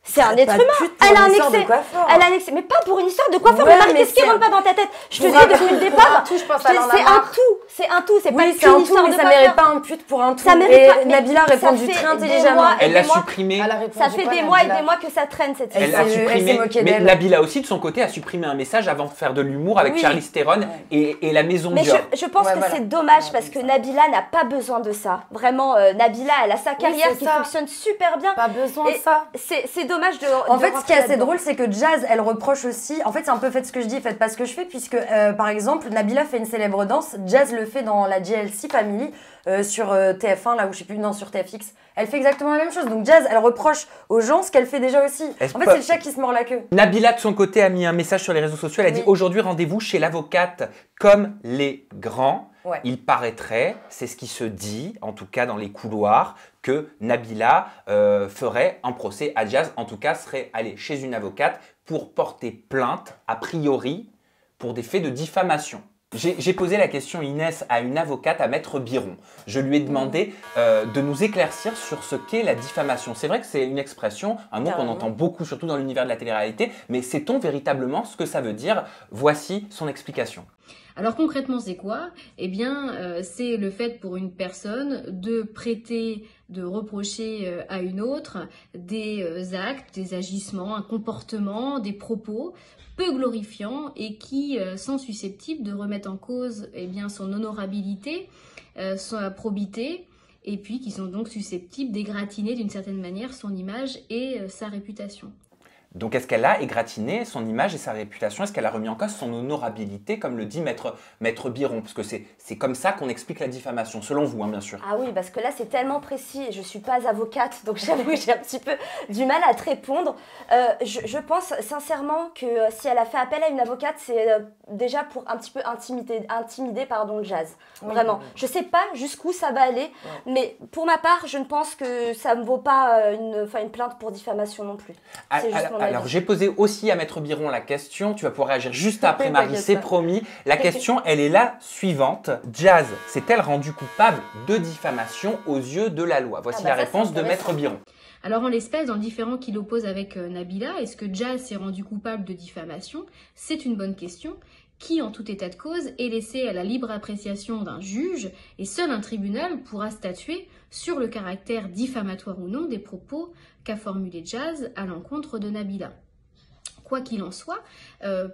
C'est un être humain. Elle a un excès. Elle a un excès. Mais pas pour une histoire de coiffeur. Ouais, mais Marie, mais qu'est-ce qui c'est- rentre pas dans ta tête? Je te Pour dis un depuis tout, le départ. je pense C'est qu'elle en a un marre. tout. C'est un tout. C'est pas Oui, c'est qu'une un tout, histoire mais de ça coiffeur. mérite pas un pute pour un tout. Ça mérite pas, Et mais Nabila a ça répondu fait très des intelligemment. mois et Elle l'a des mois. supprimé. Elle a répondu Ça fait quoi, des mois et Nabila des mois que ça traîne cette Elle histoire. a Elle s'est supprimé. moquée Mais d'elle. Nabila aussi, de son côté, a supprimé un message avant de faire de l'humour avec Oui. Charlize Theron et la maison Mais Dior. je pense Ouais, que voilà. c'est dommage parce que Nabila n'a pas besoin de ça. Vraiment, Nabila, elle a sa carrière c'est qui ça. fonctionne super bien. Pas besoin de Et ça. c'est dommage de. En de fait, ce qui est rentrer assez là-dedans. drôle, c'est que Jazz, elle reproche aussi. En fait, c'est un peu faites ce que je dis, faites pas ce que je fais, puisque par exemple, Nabila fait une célèbre danse, Jazz le fait dans la JLC Family sur TF1, là où je sais plus, non, sur TFX. Elle fait exactement la même chose. Donc Jazz, elle reproche aux gens ce qu'elle fait déjà aussi. Est-ce En fait, pas- c'est le chat qui se mord la queue. Nabila, de son côté, a mis un message sur les réseaux sociaux. Elle a dit Oui. aujourd'hui, rendez-vous chez l'avocate comme les grands. Ouais. Il paraîtrait, c'est ce qui se dit, en tout cas dans les couloirs, que Nabila ferait un procès à Jazz, en tout cas serait allée chez une avocate pour porter plainte, a priori, pour des faits de diffamation. J'ai posé la question, Inès, à une avocate, à Maître Biron. Je lui ai demandé de nous éclaircir sur ce qu'est la diffamation. C'est vrai que c'est une expression, un mot qu'on Carrément. entend beaucoup, surtout dans l'univers de la télé-réalité, mais sait-on véritablement ce que ça veut dire? Voici son explication. Alors concrètement, c'est quoi? Eh bien, c'est le fait pour une personne de prêter, de reprocher à une autre des actes, des agissements, un comportement, des propos peu glorifiants et qui sont susceptibles de remettre en cause eh bien, son honorabilité, sa probité, et puis qui sont donc susceptibles d'égratigner d'une certaine manière son image et sa réputation. Donc est-ce qu'elle a égratigné son image et sa réputation? Est-ce qu'elle a remis en cause son honorabilité, comme le dit Maître Biron? Parce que c'est comme ça qu'on explique la diffamation, selon vous, hein, bien sûr. Ah oui, parce que là, c'est tellement précis et je suis pas avocate, donc j'avoue que j'ai un petit peu du mal à te répondre. Je pense sincèrement que si elle a fait appel à une avocate, c'est déjà pour un petit peu intimider Jazz. Oui. Vraiment. Je sais pas jusqu'où ça va aller, mais pour ma part, je ne pense que ça ne vaut pas une plainte pour diffamation non plus. C'est juste mon avis. Alors j'ai posé aussi à Maître Biron la question, tu vas pouvoir réagir juste après Marie, T'inquiète c'est pas. promis. La question, elle est la suivante. Jazz s'est-elle rendue coupable de diffamation aux yeux de la loi? Voici Ah bah la ça, réponse c'est de intéressant. Maître Biron. Alors en l'espèce, dans le différend qu'il oppose avec Nabila, est-ce que Jazz s'est rendu coupable de diffamation? C'est une bonne question qui, en tout état de cause, est laissée à la libre appréciation d'un juge et seul un tribunal pourra statuer sur le caractère diffamatoire ou non des propos qu'a formulé Jazz à l'encontre de Nabila. Quoi qu'il en soit,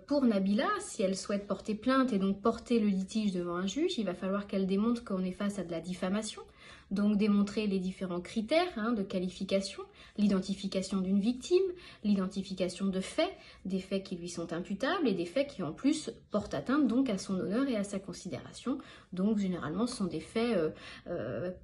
pour Nabila, si elle souhaite porter plainte et donc porter le litige devant un juge, il va falloir qu'elle démontre qu'on est face à de la diffamation, donc démontrer les différents critères de qualification, l'identification d'une victime, l'identification de faits, des faits qui lui sont imputables et des faits qui en plus portent atteinte donc à son honneur et à sa considération. Donc généralement ce sont des faits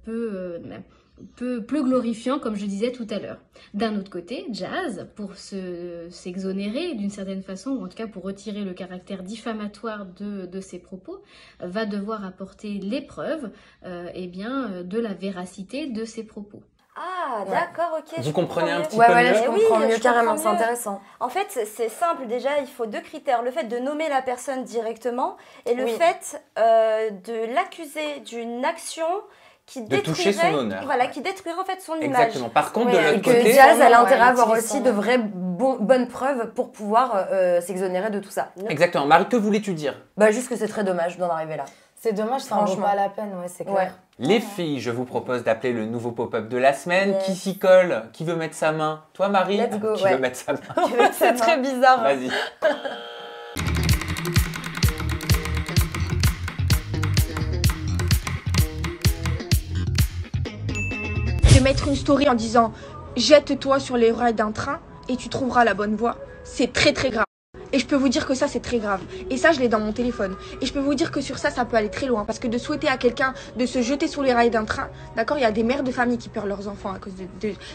peu glorifiant, comme je disais tout à l'heure. D'un autre côté, Jazz, pour s'exonérer d'une certaine façon, ou en tout cas pour retirer le caractère diffamatoire de ses propos, va devoir apporter les preuves de la véracité de ses propos. Ah, Ouais. d'accord, ok. Vous je comprenez comprends un mieux. petit Ouais, peu ouais, là, mieux je Oui, comprends je mieux, carrément, comprends c'est mieux. intéressant. En fait, c'est simple. Déjà, il faut deux critères. Le fait de nommer la personne directement et le Oui. fait de l'accuser d'une action qui De toucher son honneur. Voilà, qui détruirait en fait son image. Exactement. Par contre, Oui, de et l'autre Et que côté, Jazz, elle a Ouais, intérêt à avoir utilise aussi son- de vraies bonnes preuves pour pouvoir s'exonérer de tout ça. exactement. Marie, que voulais-tu dire? Bah, juste que c'est très dommage d'en arriver là. C'est dommage, ça en vaut Franchement. pas la peine, ouais, c'est clair. Ouais. Les filles, je vous propose d'appeler le nouveau pop-up de la semaine. Yes. Qui s'y colle? Qui veut mettre sa main? Toi, Marie? Let's go, Qui ouais. veut mettre sa main? C'est très bizarre. Vas-y. mettre une story en disant « Jette-toi sur les rails d'un train et tu trouveras la bonne voie », c'est très très grave. Et je peux vous dire que ça, c'est très grave. Et ça, je l'ai dans mon téléphone. Et je peux vous dire que sur ça, ça peut aller très loin. Parce que de souhaiter à quelqu'un de se jeter sur les rails d'un train, d'accord, il y a des mères de famille qui perdent leurs enfants à cause de...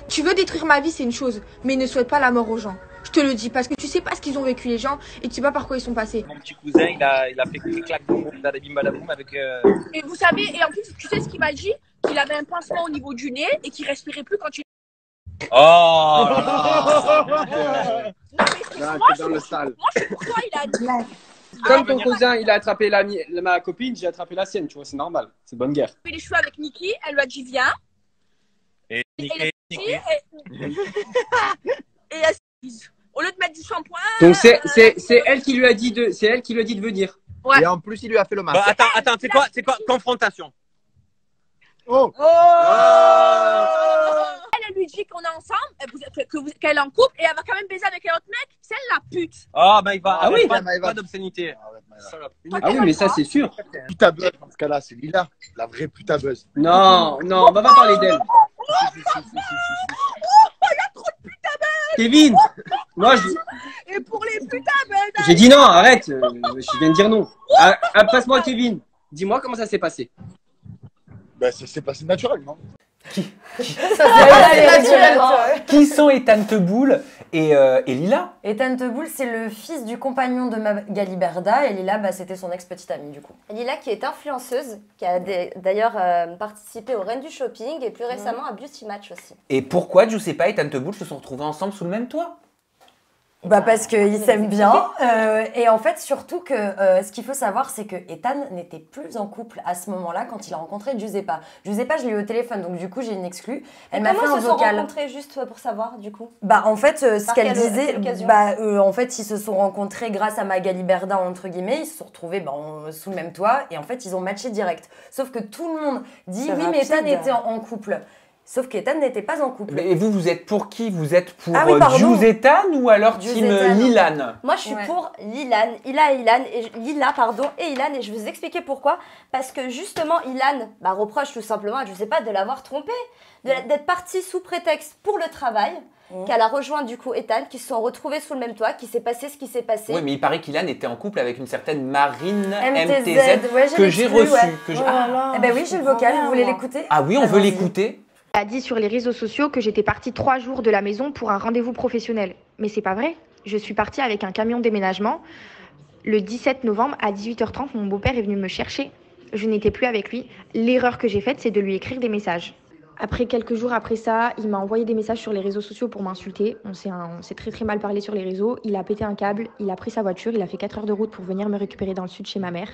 Tu veux détruire ma vie, c'est une chose. Mais ne souhaite pas la mort aux gens. Je te le dis. Parce que tu sais pas ce qu'ils ont vécu les gens. Et tu sais pas par quoi ils sont passés. Mon petit cousin, il a fait clic-clac, bim badaboum avec... Et vous savez, et en plus, tu sais ce qu'il m'a dit? Qu'il avait un pincement au niveau du nez et qu'il respirait plus quand tu... Oh Moi, je suis pour toi, il a dit. Comme ton cousin, il a attrapé ma copine, j'ai attrapé la sienne, tu vois, c'est normal. C'est bonne guerre. Il a fait les cheveux avec Niki, elle lui a dit viens. Et Et au lieu de mettre du shampoing. donc c'est elle qui lui a dit de venir. Ouais. Et en plus, il lui a fait le masque. Bah, attends, c'est quoi confrontation? Oh. Elle lui dit qu'on est ensemble, qu'elle est en couple et elle va quand même baiser avec un autre mec. C'est elle la pute. Ah bah il va, Ah oui, pas d'obscénité. Ah oui, mais ça c'est sûr. Putain buzz dans ce cas-là, c'est Lila, la vraie putain buzz. Non, on va pas parler d'elle. Kevin, moi Et pour les putains, j'ai dit non, arrête, je viens de dire non. Passe-moi Kevin, dis-moi comment ça s'est passé. Bah, ça s'est passé naturellement. Qui sont Ethan Teboul et Lila? Ethan Teboul, c'est le fils du compagnon de Magali Berda et Lila, bah, c'était son ex-petite amie du coup. Lila qui est influenceuse, qui a d'ailleurs participé aux Reines du Shopping et plus récemment à Beauty Match aussi. Et pourquoi Giuseppa et Ethan Teboul se sont retrouvés ensemble sous le même toit? Bah parce qu'ils s'aiment bien et en fait surtout que ce qu'il faut savoir c'est que Ethan n'était plus en couple à ce moment-là quand il a rencontré Giuseppa. Giuseppa je l'ai eu au téléphone donc du coup j'ai une exclue. Elle m'a fait un vocal. Comment ils se sont rencontrés juste pour savoir du coup? Bah en fait ce qu'elle disait, en fait ils se sont rencontrés grâce à Magali Berda entre guillemets, ils se sont retrouvés sous le même toit et en fait ils ont matché direct. Sauf que tout le monde dit oui mais Ethan était en couple. Sauf qu'Ethan n'était pas en couple. Et vous êtes pour qui? Vous êtes pour pardon. Ethan ou alors team Lilan? Moi, je suis pour Lilan, Ilan et Ilan, et je vais vous expliquer pourquoi. Parce que justement, Ilan reproche tout simplement à Giuseppa de l'avoir trompée, d'être partie sous prétexte pour le travail, qu'elle a rejoint du coup Ethan, qui se sont retrouvés sous le même toit, qu'il s'est passé ce qui s'est passé. Oui, mais il paraît qu'Ilan était en couple avec une certaine Marine MTZ, ouais, que j'ai reçue. Eh ben oui, j'ai le vocal, vous voulez l'écouter? Ah oui, on veut l'écouter. A dit sur les réseaux sociaux que j'étais partie 3 jours de la maison pour un rendez-vous professionnel. Mais c'est pas vrai. Je suis partie avec un camion déménagement. Le 17 novembre à 18h30, mon beau-père est venu me chercher. Je n'étais plus avec lui. L'erreur que j'ai faite, c'est de lui écrire des messages. Après quelques jours après ça, il m'a envoyé des messages sur les réseaux sociaux pour m'insulter. On s'est très très mal parlé sur les réseaux. Il a pété un câble, il a pris sa voiture, il a fait 4 heures de route pour venir me récupérer dans le sud chez ma mère.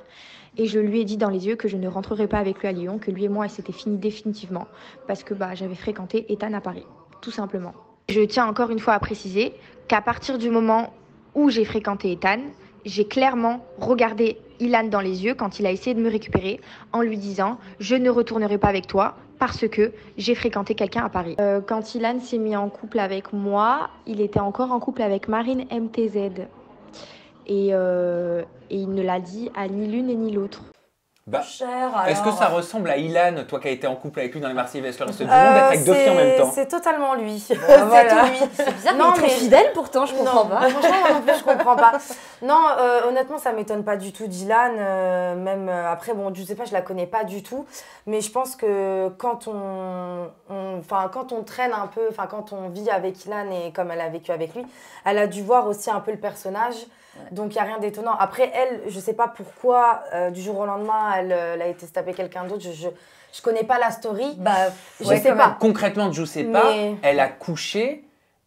Et je lui ai dit dans les yeux que je ne rentrerai pas avec lui à Lyon, que lui et moi c'était fini définitivement. Parce que j'avais fréquenté Ethan à Paris, tout simplement. Je tiens encore une fois à préciser qu'à partir du moment où j'ai fréquenté Ethan, j'ai clairement regardé Ilan dans les yeux quand il a essayé de me récupérer en lui disant « Je ne retournerai pas avec toi parce que j'ai fréquenté quelqu'un à Paris ». Quand Ilan s'est mis en couple avec moi, il était encore en couple avec Marine MTZ. Et il ne l'a dit à ni l'une et ni l'autre. Est-ce que ça ressemble à Ilan, toi qui as été en couple avec lui dans les Marseillais Vs le reste du monde, d'être avec deux filles en même temps? C'est totalement lui. C'est tout lui. C'est bizarre, mais il est très fidèle pourtant, je comprends pas. Franchement, en plus, je comprends pas. Non, honnêtement, ça m'étonne pas du tout d'Ilan. Même après, je sais pas, je la connais pas du tout. Mais je pense que quand on traîne un peu, quand on vit avec Ilan et comme elle a vécu avec lui, elle a dû voir aussi un peu le personnage. Donc il n'y a rien d'étonnant. Après elle, je sais pas pourquoi du jour au lendemain elle a été se taper quelqu'un d'autre. Je connais pas la story. Je sais pas. Concrètement, Giuseppa, elle a couché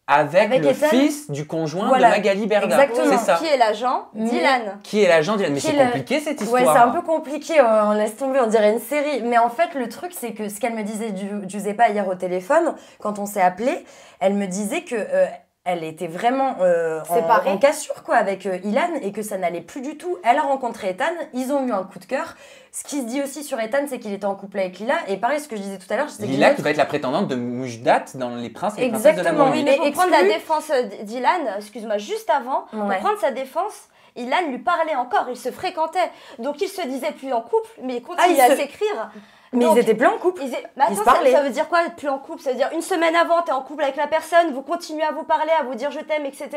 avec le Ethan, fils du conjoint de Magali Berda. Exactement. C'est ça. Qui est l'agent d'Ilan. Qui est l'agent d'Ilan. Mais c'est compliqué cette histoire. Ouais, c'est un peu compliqué. On laisse tomber, on dirait une série. Mais en fait, le truc, c'est que ce qu'elle me disait Giuseppa hier au téléphone, quand on s'est appelé, elle me disait que elle était vraiment en cassure avec Ilan et que ça n'allait plus du tout. Elle a rencontré Ethan, ils ont eu un coup de cœur. Ce qui se dit aussi sur Ethan, c'est qu'il était en couple avec Lila. Et pareil, ce que je disais tout à l'heure, Lila qui va être la prétendante de Mujdat dans Les Princes et les Princesses de l'amour. Oui, mais pour prendre la défense d'Ilan, excuse-moi, juste avant, pour prendre sa défense, Ilan lui parlait encore, ils se fréquentaient. Donc ils se disaient plus en couple, mais ils continuaient à s'écrire. Mais Donc, ils étaient plus en couple. Mais attends, se parlaient. ça veut dire quoi être plus en couple? Ça veut dire une semaine avant, t'es en couple avec la personne, vous continuez à vous parler, à vous dire je t'aime, etc.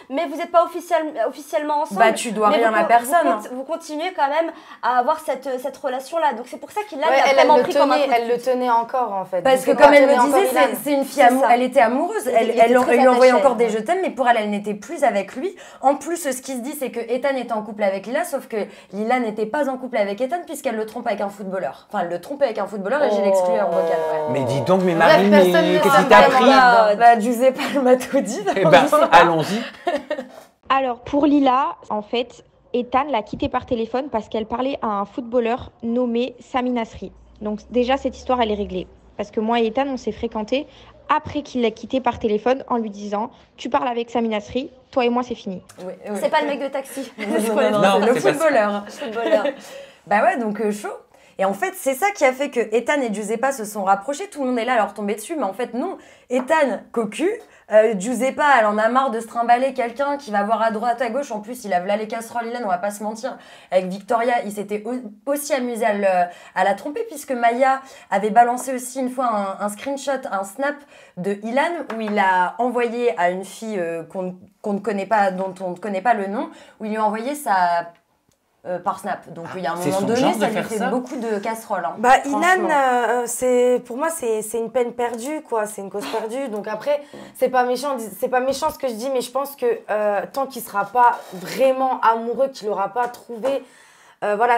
Mais vous n'êtes pas officiellement ensemble. Bah tu dois rien à personne. Vous continuez quand même à avoir cette relation-là. Donc c'est pour ça qu'il l'a vraiment pris comme un coup de elle le tenait encore en fait. Parce que comme elle me disait, c'est une fille elle était amoureuse. Elle lui envoyait encore des je t'aime, mais pour elle, elle n'était plus avec lui. En plus, ce qui se dit, c'est que Ethan était en couple avec Lila, sauf que Lila n'était pas en couple avec Ethan puisqu'elle le trompe avec un footballeur. Enfin, elle le trompait avec un footballeur et j'ai l'exclu en vocal. Ouais. Mais dis donc, mais Marie, qu'est-ce qui t'a pris? Bah, Giuseppe, elle m'a tout dit. Eh ben, allons-y. Alors, pour Lila, en fait, Ethan l'a quittée par téléphone parce qu'elle parlait à un footballeur nommé Sami Nasri. Donc déjà, cette histoire, elle est réglée. Parce que moi et Ethan, on s'est fréquentés après qu'il l'a quittée par téléphone en lui disant « Tu parles avec Sami Nasri, toi et moi, c'est fini. Oui. C'est pas le mec de taxi. Non, c'est le footballeur. Bah ouais, donc chaud. Et en fait, c'est ça qui a fait que Ethan et Giuseppa se sont rapprochés. Tout le monde est là à leur tomber dessus, mais en fait, non. Ethan, cocu. Giuseppa, elle en a marre de se trimballer quelqu'un qui va voir à droite, à gauche. En plus, il a là les casseroles, Ilan, on va pas se mentir. Avec Victoria, il s'était aussi amusé à la tromper, puisque Maya avait balancé aussi une fois un screenshot, un snap de Ilan, où il a envoyé à une fille qu'on ne connaît pas, dont on ne connaît pas le nom, où il lui a envoyé sa... par Snap. Donc il y a un moment donné, ça lui fait beaucoup de casseroles. Hein, bah Ilan, pour moi c'est une peine perdue, quoi. C'est une cause perdue. Donc après, c'est pas méchant ce que je dis, mais je pense que tant qu'il sera pas vraiment amoureux, qu'il aura pas trouvé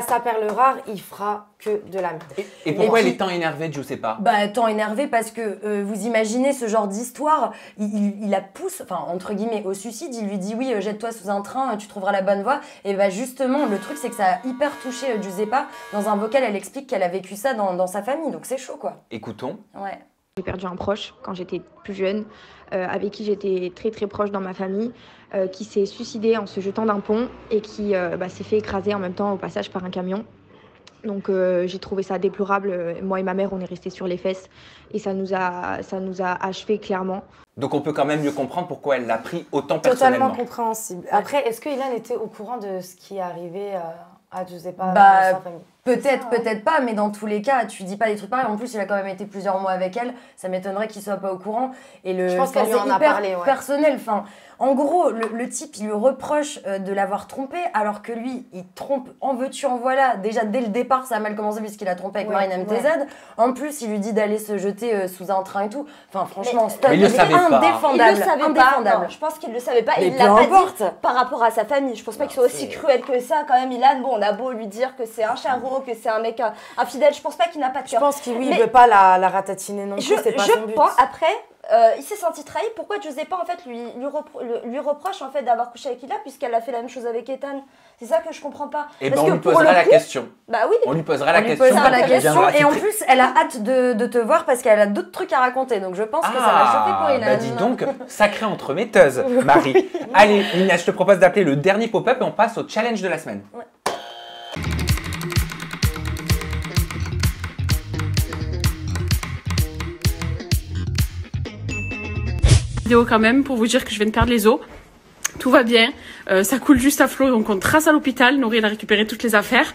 sa perle rare, il fera que de la merde. Et pourquoi elle est tant énervée, je sais pas? Bah, tant énervée parce que vous imaginez ce genre d'histoire, il la pousse, enfin, entre guillemets, au suicide. Il lui dit oui, jette-toi sous un train, tu trouveras la bonne voie. Et bah, justement, le truc, c'est que ça a hyper touché Giuseppa. Dans un vocal, elle explique qu'elle a vécu ça dans sa famille, donc c'est chaud, quoi. Écoutons. Ouais. J'ai perdu un proche quand j'étais plus jeune, avec qui j'étais très très proche dans ma famille, qui s'est suicidé en se jetant d'un pont et qui s'est fait écraser en même temps au passage par un camion. Donc j'ai trouvé ça déplorable. Moi et ma mère, on est restés sur les fesses et ça nous a achevé clairement. Donc on peut quand même mieux comprendre pourquoi elle l'a pris autant personnellement. Totalement compréhensible. Après, est-ce que Ilan était au courant de ce qui est arrivé à Giuseppa bah, dans sa famille? Peut-être pas, mais dans tous les cas, tu dis pas des trucs pareils. En plus, il a quand même été plusieurs mois avec elle. Ça m'étonnerait qu'il soit pas au courant. Et je pense qu'elle lui en a parlé, ouais. Personnel. Enfin, en gros, le type, il lui reproche de l'avoir trompé, alors que lui, il trompe en veux-tu, en voilà. Déjà, dès le départ, ça a mal commencé puisqu'il a trompé avec Marine MTZ. Ouais. En plus, il lui dit d'aller se jeter sous un train et tout. Enfin, franchement, stop. Il le savait pas. Indéfendable. Il le savait pas. Non, je pense qu'il le savait pas. Mais il l'a pas dit par rapport à sa famille. Je pense pas qu'il soit aussi cruel que ça. Quand même, Ilan, bon, on a beau lui dire que c'est un charreau, que c'est un mec infidèle, je pense pas qu'il n'a pas de cœur. Je pense qu'il veut pas la ratatiner non plus, c'est pas son but. Après, il s'est senti trahi. Pourquoi Giuseppa en fait lui reproche en fait d'avoir couché avec Ila puisqu'elle a fait la même chose avec Ethan? C'est ça que je comprends pas. Et ben on lui posera la question. Bah oui. On lui posera la question. Et en plus, elle a hâte de te voir parce qu'elle a d'autres trucs à raconter. Donc je pense que ça va chauffer pour Ilan. Bah dis donc, sacrée entremetteuse, Marie. Allez, Inès, je te propose d'appeler le dernier pop-up et on passe au challenge de la semaine. Ouais. Quand même pour vous dire que je viens de perdre les os. Tout va bien, ça coule juste à flot, donc on trace à l'hôpital. Nourri a récupéré toutes les affaires.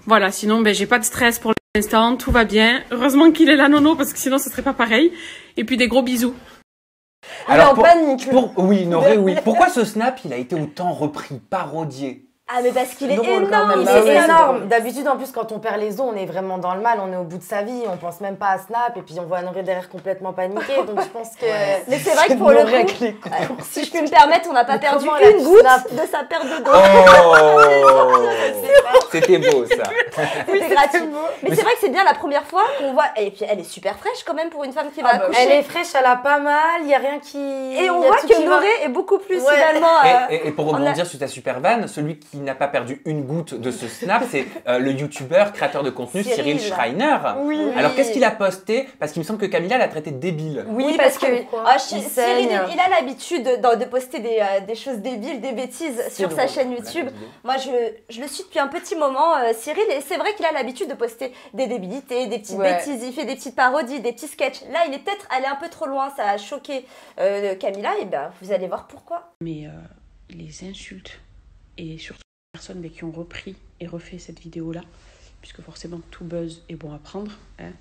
Voilà, sinon j'ai pas de stress pour l'instant, tout va bien. Heureusement qu'il est là, Nono, parce que sinon ce serait pas pareil. Et puis des gros bisous. Alors panique. Oui, Noré, oui. Pourquoi ce snap il a été autant repris, parodié? Ah mais parce qu'il est énorme, il est énorme. D'habitude en plus quand on perd les os, on est vraiment dans le mal, on est au bout de sa vie, on pense même pas à Snap et puis on voit Noré derrière complètement paniqué, donc je pense que... Mais c'est vrai que pour le coup, si je peux me permettre, on n'a pas perdu une goutte de sa perte de dos. Oh c'était beau ça. C'était gratuit. Mais c'est vrai que c'est bien la première fois qu'on voit, et puis elle est super fraîche quand même pour une femme qui va accoucher. Elle est fraîche, elle a pas mal, il y a rien qui... Et on voit que Noré est beaucoup plus finalement... Et pour rebondir sur ta super vanne, celui qui n'a pas perdu une goutte de ce snap, c'est le youtubeur, créateur de contenu Cyril Schreiner. Oui. Alors qu'est-ce qu'il a posté? Parce qu'il me semble que Camilla l'a traité de débile. Oui, parce que Cyril, il a l'habitude de poster des choses débiles, des bêtises sur sa chaîne YouTube. Moi, je le suis depuis un petit moment, Cyril, et c'est vrai qu'il a l'habitude de poster des débilités, des petites bêtises, il fait des petites parodies, des petits sketchs. Là, il est peut-être allé un peu trop loin, ça a choqué Camilla, et ben vous allez voir pourquoi. Mais les insultes, et surtout les personnes qui ont repris et refait cette vidéo-là, puisque forcément tout buzz est bon à prendre. Hein.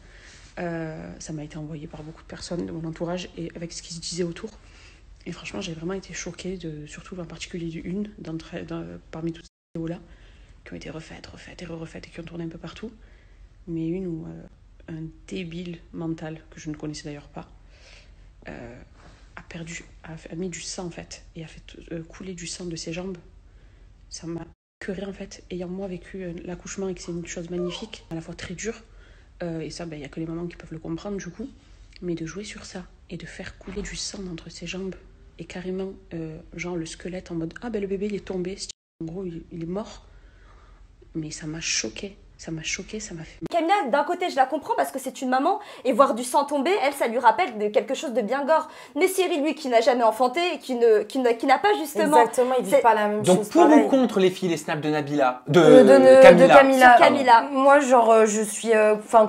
Ça m'a été envoyé par beaucoup de personnes de mon entourage et avec ce qui se disait autour. Et franchement, j'ai vraiment été choquée, surtout en particulier d'une parmi toutes ces vidéos-là, qui ont été refaites et qui ont tourné un peu partout. Mais une où un débile mental, que je ne connaissais d'ailleurs pas, a mis du sang en fait, et a fait couler du sang de ses jambes. Ça m'a écœurée en fait, ayant moi vécu l'accouchement et que c'est une chose magnifique, à la fois très dure, et ça, il n'y a que les mamans qui peuvent le comprendre du coup, mais de jouer sur ça et de faire couler du sang entre ses jambes, et carrément, genre le squelette en mode « Ah ben le bébé il est tombé, en gros il est mort », mais ça m'a choquée. Ça m'a choquée, ça m'a fait... Camilla, d'un côté, je la comprends parce que c'est une maman, et voir du sang tomber, elle, ça lui rappelle quelque chose de bien gore. Mais Cyril, lui, qui n'a jamais enfanté, et qui n'a pas justement... Exactement, il vit pas la même chose. Donc pour pareil. ou contre les filles, les snaps de Nabila de Camilla. Moi, genre, je suis...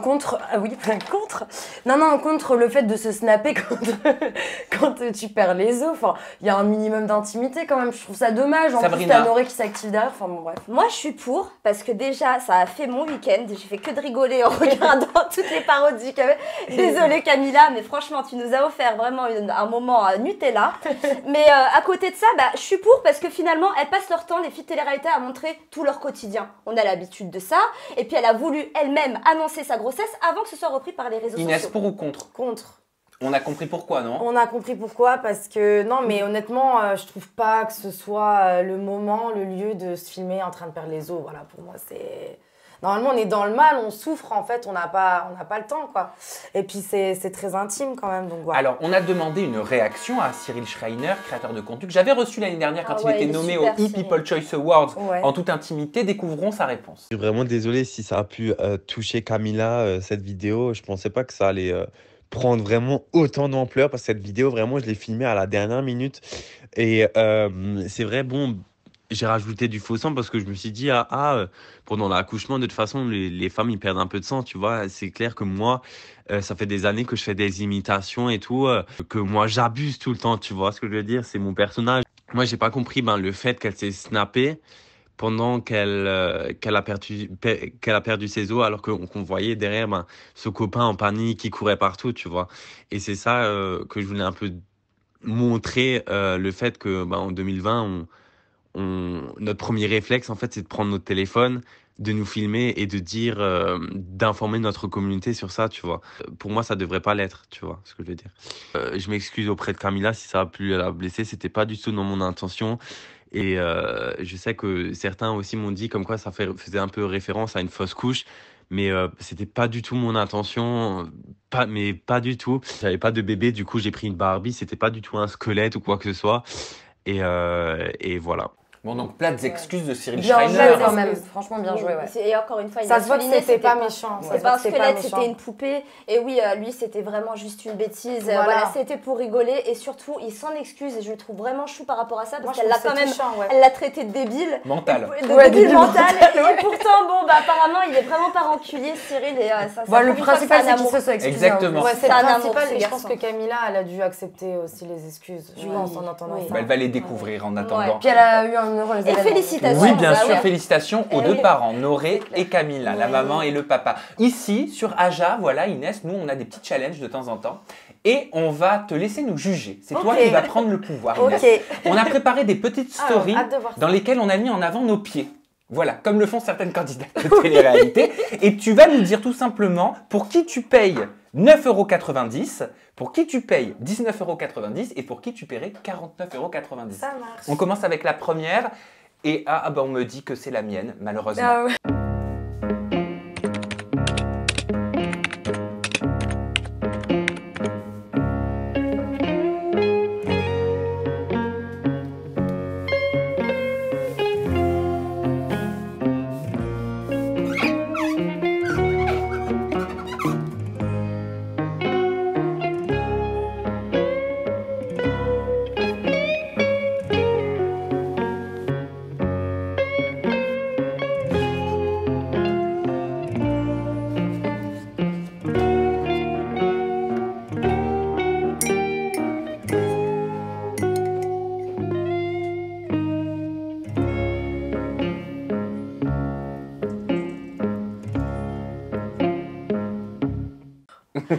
contre... Ah oui, contre. Non, contre le fait de se snapper quand tu perds les os. Enfin, il y a un minimum d'intimité quand même. Je trouve ça dommage. En plus, t'as Noré qui s'active derrière. Enfin, bon, bref. Moi, je suis pour, parce que déjà, ça a fait mon week-end. J'ai fait que de rigoler en regardant toutes les parodies. Désolée Camilla, mais franchement, tu nous as offert vraiment un moment Nutella. Mais à côté de ça, je suis pour parce que finalement, elles passent leur temps, les filles de télé-réalité, à montrer tout leur quotidien. On a l'habitude de ça. Et puis, elle a voulu elle-même annoncer sa grossesse avant que ce soit repris par les réseaux sociaux. Inès, pour ou contre? Contre. On a compris pourquoi, non? On a compris pourquoi, parce que... Non, mais honnêtement, je trouve pas que ce soit le moment, le lieu de se filmer en train de perdre les os. Voilà, pour moi, c'est... Normalement, on est dans le mal, on souffre, en fait, on n'a pas le temps, quoi. Et puis, c'est très intime, quand même, donc voilà. Alors, on a demandé une réaction à Cyril Schreiner, créateur de contenu, que j'avais reçu l'année dernière quand il était nommé au E-People Choice Awards en toute intimité. Découvrons sa réponse. Je suis vraiment désolé si ça a pu toucher Camilla, cette vidéo. Je pensais pas que ça allait prendre vraiment autant d'ampleur, parce que cette vidéo, vraiment, je l'ai filmée à la dernière minute. Et c'est vrai, bon... J'ai rajouté du faux sang parce que je me suis dit, pendant l'accouchement, de toute façon, les femmes, ils perdent un peu de sang, tu vois. C'est clair que moi, ça fait des années que je fais des imitations et tout, que moi, j'abuse tout le temps, tu vois ce que je veux dire. C'est mon personnage. Moi, j'ai pas compris le fait qu'elle s'est snappée pendant qu'elle a perdu ses os, alors qu'on voyait derrière ce copain en panique qui courait partout, tu vois. Et c'est ça que je voulais un peu montrer, le fait que en 2020, notre premier réflexe, en fait, c'est de prendre notre téléphone, de nous filmer et de dire, d'informer notre communauté sur ça, tu vois. Pour moi, ça devrait pas l'être, tu vois ce que je veux dire. Je m'excuse auprès de Camilla si ça a pu la blesser, c'était pas du tout dans mon intention. Et je sais que certains aussi m'ont dit comme quoi ça faisait un peu référence à une fausse couche. Mais c'était pas du tout mon intention, pas du tout. J'avais pas de bébé, du coup j'ai pris une Barbie, c'était pas du tout un squelette ou quoi que ce soit. Et voilà. Bon, donc plates excuses de Cyril Bien Schreiner. joué quand même, franchement bien joué, ouais. Et encore une fois, ça se voit que c'était pas méchant. C'était pas un squelette, c'était une poupée. Et oui, lui, c'était vraiment juste une bêtise. Voilà, c'était pour rigoler. Et surtout, il s'en excuse. Et je le trouve vraiment chou par rapport à ça. Parce qu'elle l'a quand même, elle l'a traité de débile. Mental. Débile mental. Et pourtant, apparemment, il est vraiment pas rancunier, Cyril. Et ça, le principal, c'est qu'il se soit excusé. Exactement. C'est le principal. Et je pense que Camilla, elle a dû accepter aussi les excuses. Je pense en entendant ça. Elle va les découvrir en attendant. Puis elle a eu un heureux événement. Oui, bien sûr, félicitations aux deux parents, Noré et Camilla, la maman et le papa. Ici, sur Aja, voilà Inès, nous on a des petits challenges de temps en temps et on va te laisser nous juger. C'est toi qui vas prendre le pouvoir, Inès. On a préparé des petites stories dans lesquelles on a mis en avant nos pieds. Voilà, comme le font certaines candidates de télé-réalité. Et tu vas nous dire tout simplement pour qui tu payes 9,90 €, pour qui tu payes 19,90 € et pour qui tu paierais 49,90 €. Ça marche. On commence avec la première. Et on me dit que c'est la mienne, malheureusement. Ah ouais.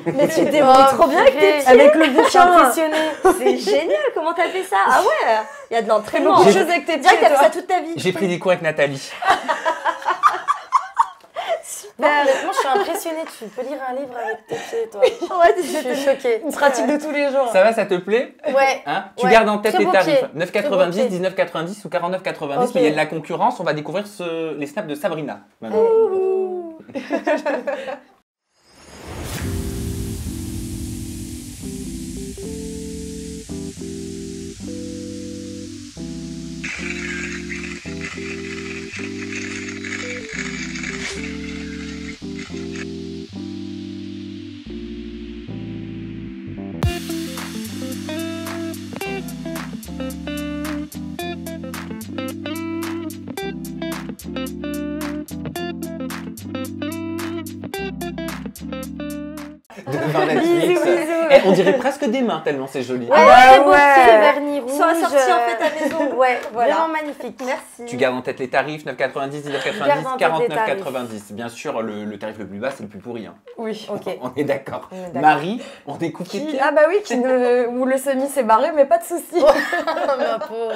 Mais tu te débrouilles trop bien avec tes pieds. Avec le bouquin. C'est génial, comment t'as fait ça? Ah ouais, il y a de l'entraînement. Beaucoup de choses avec tes pieds, T'as fait ça toute ta vie. J'ai pris des cours avec Nathalie. Non, honnêtement, je suis impressionnée. Tu peux lire un livre avec tes pieds, toi. Ouais, je suis choquée. Une pratique de tous les jours. Ça va, ça te plaît? Ouais. Hein, tu Ouais. gardes en tête Très les beau tarifs. pied. 9,90, 19,90 ou 49,90. Ok. Mais il y a de la concurrence. On va découvrir les snaps de Sabrina. maintenant. Devant Netflix. Bisous, bisous. Eh, on dirait presque des mains tellement c'est joli. Ouais, très beau pied, vernis rouge. Ils sont assortis en fait à la maison. Ouais, Voilà. vraiment magnifique. Merci. Tu gardes en tête les tarifs, 9,90, Garde en 19,90, tête les tarifs. 49,90. Bien sûr, le tarif le plus bas, c'est le plus pourri. Hein. Oui. Ok. On est d'accord. On est d'accord. Marie, on découvre tes pieds. Ah bah oui, où le semi s'est barré, mais pas de soucis. Ma pauvre.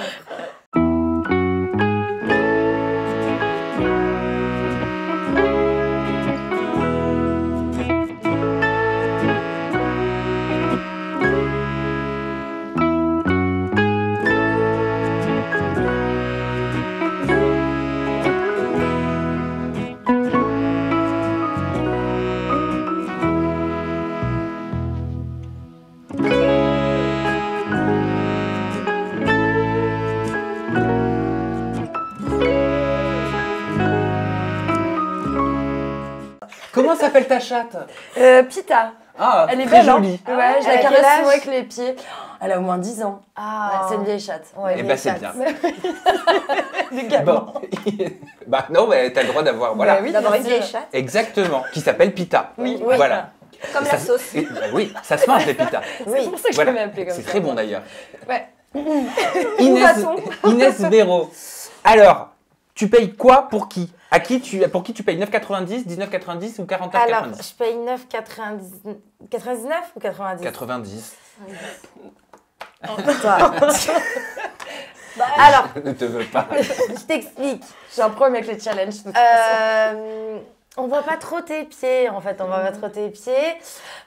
Comment s'appelle ta chatte? Pita. Ah, Elle est très belle, hein. jolie. Ouais, je la Elle a quel caresse âge souvent avec les pieds. Elle a au moins 10 ans. Ah, Ouais, c'est une vieille chatte. Ouais, Eh une ben, vieille c'est chatte. bien. Bon. Bah non, mais t'as le droit d'avoir. Voilà. Bah oui, D'avoir une bien vieille sûr. chatte. Qui s'appelle Pita. Oui, Voilà. Comme Ça la se- sauce. Bah oui, ça se mange les Pita. C'est pour ça que je l'avais appelé comme ça. C'est très bon d'ailleurs. Ouais. Inès Véro. Alors, tu payes quoi pour qui? Pour qui tu payes 9,90, 19,90 ou 49,90? Alors, je paye 9,99 ou 90? 90. Alors, Ne te veux pas. je t'explique. J'ai un problème avec les challenges. de toute façon. On voit pas trop tes pieds, en fait. On voit pas trop tes pieds.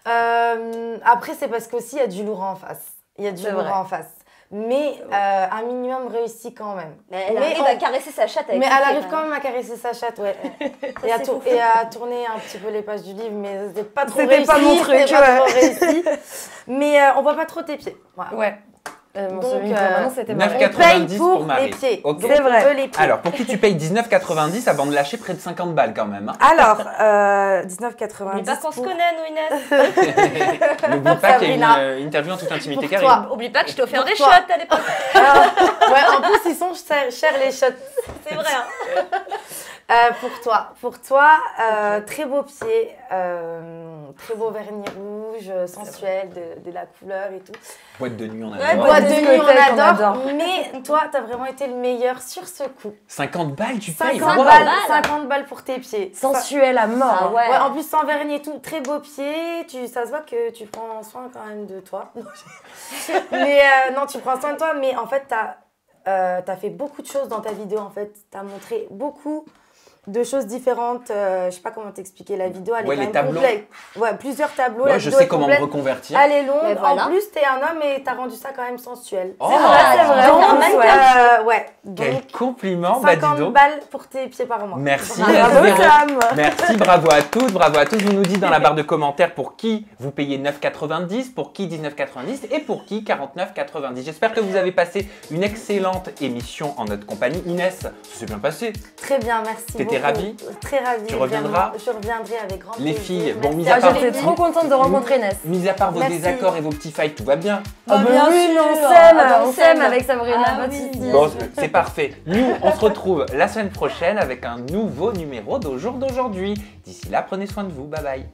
Après, c'est parce qu'aussi, il y a du lourd en face. Il y a du C'est lourd vrai. en face. Mais un minimum réussi quand même. Mais elle arrive à caresser sa chatte avec Mais ses elle pieds, arrive quand même à caresser sa chatte, ouais. Ça, et, à c'est tour- fou. et à tourner un petit peu les pages du livre, mais c'était pas trop C'était réussi. pas mon truc, c'était pas ouais. trop réussi. Mais on voit pas trop tes pieds. Voilà. Ouais. Mon Donc, semi pour maintenant, c'était marrant. 9,90 pour pour Marie. les pieds. Ok. Donc, C'est vrai. eux, les pieds. Alors, pour qui tu payes 19,90 avant de lâcher près de 50 balles quand même. Hein. Alors, N'oublie 19,90. pas qu'on se pour- connaît, nous, Inès. N'oublie pas qu'il y a Sabrina. une interview en toute intimité Pour qui toi. arrive. Oublie pas que je t'ai offert Pour des toi. shots à l'époque. Ouais, en plus, ils sont chers les shots. C'est vrai. Hein. Pour toi, très beau pied, très beau vernis rouge, sensuel, de la couleur et tout. Boîte de nuit, on Ouais, adore. Boîte de nuit, discothèque, on on adore. adore. Mais toi, t'as vraiment été le meilleur sur ce coup. 50 balles, tu payes. 50 Wow. balles, 50 balles pour tes pieds. Sensuel à mort. Ah ouais. Ouais, en plus sans vernis et tout, très beau pied. Ça se voit que tu prends soin quand même de toi. Mais non, tu prends soin de toi, mais en fait, t'as fait beaucoup de choses dans ta vidéo. En fait, t'as montré beaucoup de choses différentes. Je sais pas comment t'expliquer la vidéo. Elle Ouais, est quand les même tableaux. complète. Ouais, plusieurs tableaux. Moi, la je vidéo sais est comment me complète. reconvertir. Elle est longue. Mais voilà. En plus, t'es un homme et t'as rendu ça quand même sensuel. Oh, c'est vrai. Donc, Ouais. ouais. quel Donc, compliment, bah dis 50 donc. balles pour tes pieds par mois. Merci, Bravo, Véro. Sam. Merci, bravo à toutes, bravo à tous. Vous nous dites dans la barre de commentaires pour qui vous payez 9,90, pour qui 19,90 et pour qui 49,90. J'espère que vous avez passé une excellente émission en notre compagnie. Inès, ça s'est bien passé. Très bien, merci T'étais beaucoup. ravie? Très ravie. Tu reviendras? vraiment. Je reviendrai avec grand Les plaisir. filles, bon, Merci mis à à part- vous. J'étais trop contente de rencontrer Inès. Mis à part vos Merci. désaccords et vos petits fights, tout va bien. Ah bah bien oui, sûr. mais on Ah s'aime, bah, on s'aime avec Sabrina, Ah pas de oui. soucis. Bon, c'est parfait. Nous, on se retrouve la semaine prochaine avec un nouveau numéro d'Au jour d'aujourd'hui. D'ici là, prenez soin de vous. Bye bye.